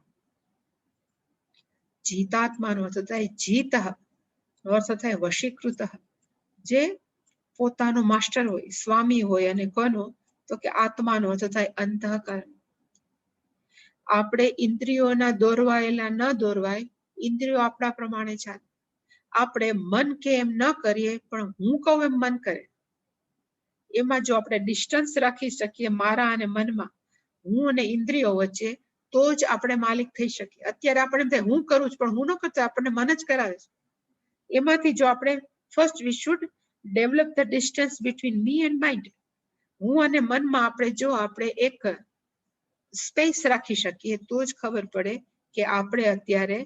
જીતાત્માનો અર્થ થાય જીત, અર્થ થાય વશીકૃત. જે પોતાનો માસ્ટર હોય, સ્વામી હોય, અને કોનો, તો કે આત્માનો અર્થ થાય અંતઃકરણ. આપણે ઇન્દ્રિયોના દોરવાયેલા ન દોરવાય, ઇન્દ્રિયો આપણા પ્રમાણે ચાલે. આપણે મન કે એમ ન કરીએ, પણ હું કહું એમ મન કરે. એમાં જો આપણે ડિસ્ટન્સ રાખી શકીએ મારા અને મનમાં, હું અને ઇન્દ્રિયો વચ્ચે, તો જ આપણે માલિક થઈ શકીએ. અત્યારે આપણે એમ થાય હું કરું છું, પણ હું ન કરતો, આપણને મન જ કરાવે છે. એમાંથી જો આપણે first we should develop the distance between me and mind. હું અને મનમાં આપણે જો આપણે એક સ્પેસ રાખી શકીએ તો જ ખબર પડે કે આપણે અત્યારે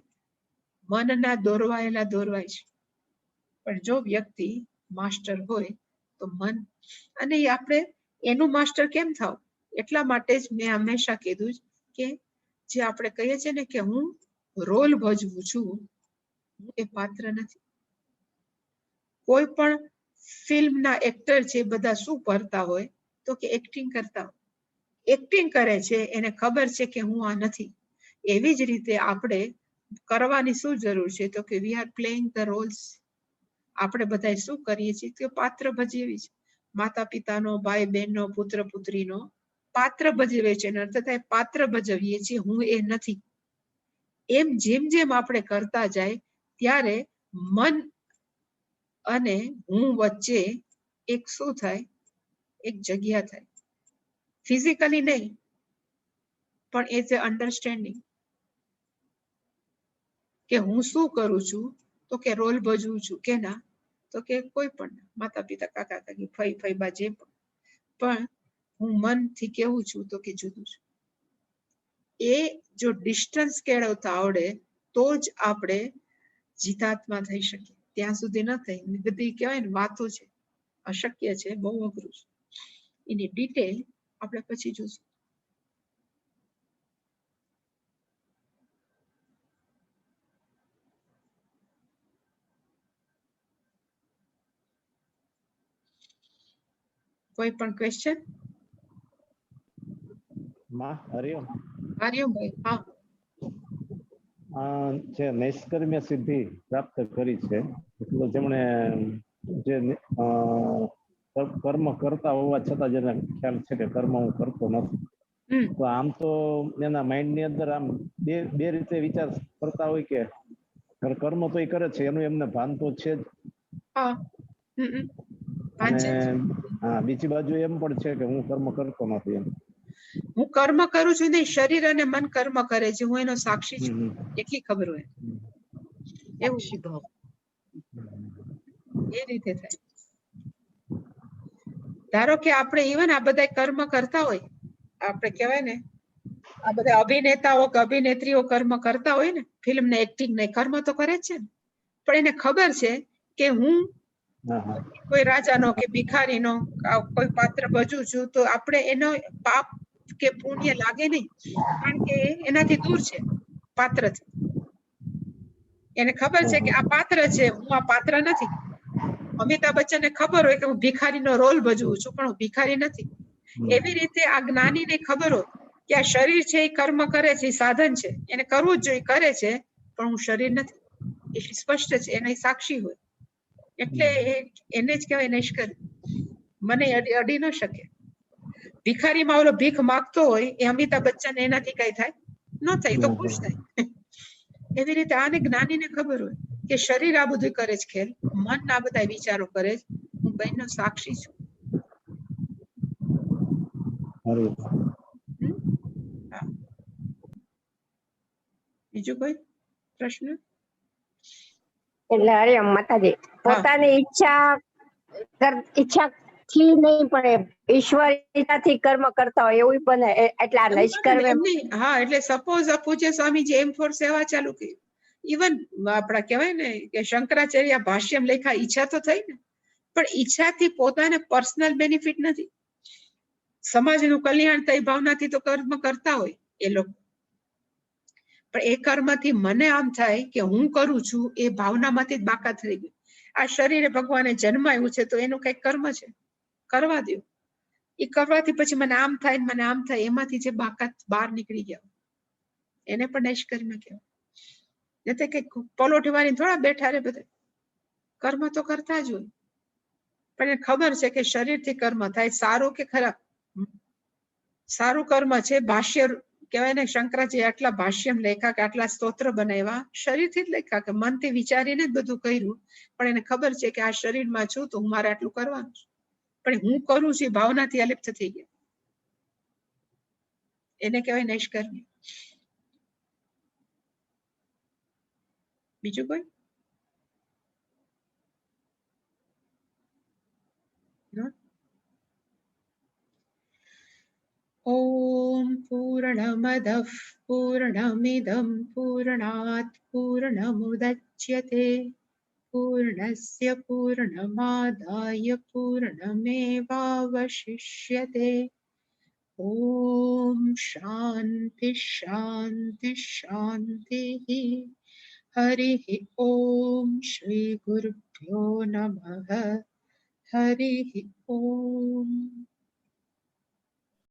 મનના દોરવાય છે. પણ જો વ્યક્તિ માસ્ટર હોય તો મન, અને આપણે એનું માસ્ટર કેમ થાવ, એટલા માટે જ મેં હંમેશા કીધું કે જે આપણે કહીએ છીએ ને કે હું રોલ ભજવું છું, હું એ પાત્ર નથી. કોઈ પણ ફિલ્મના એક્ટર છે, બધા શું કરતા હોય, તો કે એક્ટિંગ કરતા હોય. એક્ટિંગ કરે છે, એને ખબર છે કે હું આ નથી. એવી જ રીતે આપણે કરવાની શું જરૂર છે, તો કે we are playing the Rolls. આપણે બધા શું કરીએ છીએ કે પાત્ર ભજવીએ છીએ. માતા પિતાનો, ભાઈ બહેનનો, પુત્ર પુત્રીનો પાત્ર ભજવે છે. અર્થ થાય પાત્ર ભજવીએ છીએ, હું એ નથી. એમ જેમ જેમ આપણે કરતા જાય ત્યારે મન અને હું વચ્ચે એક શું થાય, એક જગ્યા થાય. ફિઝિકલી નહીં, પણ એ જે અન્ડરસ્ટેન્ડિંગ કે હું શું કરું છું, તો કે રોલ ભજવું છું કે ના, તો કે કોઈ પણ માતા પિતા, કાકા કાકી, ફઈ ફઈબા, જે પણ હું મનથી કેવું છું, તો કે જુદું છું. એ જો ડિસ્ટન્સ કેળવતા આવડે તો જ આપણે જીતાત્મા થઈ શકીએ. ત્યાં સુધી ન થઈ, બધી કહેવાય ને વાતો છે, અશક્ય છે, બહુ અઘરું છે. એની ડિટેલ આપણે પછી જોશું. કોઈ પણ ક્વેશ્ચન? માં હરિઓમ. હરિઓમ ભાઈ. હા, જે નૈષ્કર્મ્ય સિદ્ધિ પ્રાપ્ત કરી છે, એટલે જેમણે જે કર્મ કરતા હોવા છતાં જેને ખ્યાલ છે કે કર્મ હું કરતો નથી, તો આમ તો એના માઇન્ડ ની અંદર આમ બે રીતે વિચાર કરતા હોય કે કર્મ તો એ કરે છે એનું એમને ભાન તો છે જ. હા. અને હા બીજી બાજુ એમ પણ છે કે હું કર્મ કરતો નથી એમ. હું કર્મ કરું છું નહીં, શરીર અને મન કર્મ કરે છે, હું એનો સાક્ષી છું, એટલી ખબર હોય. એવું એ રીતે થાય. ધારો કે આપણે ઇવન આ બધા કર્મ કરતા હોય, આપણે કહેવાય ને આ બધા અભિનેતાઓ કે અભિનેત્રીઓ કર્મ કરતા હોય ને, ફિલ્મ ને એક્ટિંગ ને કર્મ તો કરે જ છે ને, પણ એને ખબર છે કે હું કોઈ રાજાનો કે ભિખારીનો કોઈ પાત્ર ભજવું છું, તો આપણે એનો પાપ કે પુણ્ય લાગે નહીં, કારણ કે એનાથી દૂર છે પાત્રથી. એને ખબર છે કે આ પાત્ર છે, હું આ પાત્ર નથી. અમિતાભ બચ્ચનને ખબર હોય કે હું ભિખારીનો રોલ ભજવું છું, પણ હું ભિખારી નથી. એવી રીતે આ જ્ઞાનીને ખબર હોય કે આ શરીર છે એ કર્મ કરે છે, એ સાધન છે, એને કરવું જ જોઈએ, કરે છે, પણ હું શરીર નથી. એ સ્પષ્ટ છે, એના સાક્ષી હોય. એટલે એને જ કહેવાય નૈષ્કર્મ. મને અડી ન શકે. ભિખારીમાં ઓલો ભીખ માગતો હોય એ અમિતાભ બચ્ચન, એનાથી કઈ થાય ન થાય, તો ખુશ થાય. એવી રીતે આને જ્ઞાનીને ખબર હોય કે શરીર આ બધું કરે છે ખેલ, મન આ બધા વિચારો કરે છે, હું બેનનો સાક્ષી છું. બીજું કોઈ પ્રશ્ન? એટલે હરિ માતાજી, પોતાની ઈચ્છા થી નહીં પણ ઈશ્વર ઈચ્છાથી કર્મ કરતા હોય એવું બને, એટલે આ નૈષ્કર્મ. હા, એટલે સપોઝ પૂજ્ય સ્વામીજી એમ ફોર સેવા ચાલુ કરી, ઇવન આપણા કહેવાય ને કે શંકરાચાર્ય ભાષ્યમ લેખા, ઈચ્છા તો થઈ ને, પણ ઈચ્છાથી પોતાને પર્સનલ બેનિફિટ નથી, સમાજનું કલ્યાણ થઈ ભાવનાથી તો કર્મ કરતા હોય એ લોકો, પણ એ કર્મથી મને આમ થાય કે હું કરું છું એ ભાવનામાંથી જ બાકાત થઈ ગયું. આ શરીરે ભગવાને જન્મ આવ્યું છે તો એનું કઈક કર્મ છે, કરવા દો. એ કરવાથી પછી મને આમ થાય ને મને આમ થાય, એમાંથી જે બાકાત બહાર નીકળી ગયા, એને પણ નૈષ્કર્મ કહેવાય. એટલે કે પલોઠી વાળી થોડા બેઠા રે, બધા કર્મ તો કરતા જ હોય, પણ એને ખબર છે કે શરીરથી કર્મ થાય, સારું કે ખરાબ. સારું કર્મ છે, ભાષ્ય કહેવાય ને, શંકરાચાર્ય આટલા ભાષ્યમ લેખા કે આટલા સ્તોત્ર બનાવ્યા શરીરથી જ લેખા, કે મનથી વિચારીને જ બધું કર્યું, પણ એને ખબર છે કે આ શરીરમાં છું તો હું મારે આટલું કરવાનું છે, પણ હું કરું છું ભાવનાથી અલિપ્ત થઈ ગયા, એને કહેવાય નૈષ્કર્મ. બીજું કોઈ? ઓમ પૂર્ણમદઃ પૂર્ણમિદં પૂર્ણાત પૂર્ણમુદચ્યતે પૂર્ણસ્ય પૂર્ણમાદાય પૂર્ણમેવાવશિષ્યતે. ઓમ શાંતિ શાંતિ શાંતિ. હરિ ઓમ શ્રી ગુરુભ્યો નમઃ. હરિ ઓમ.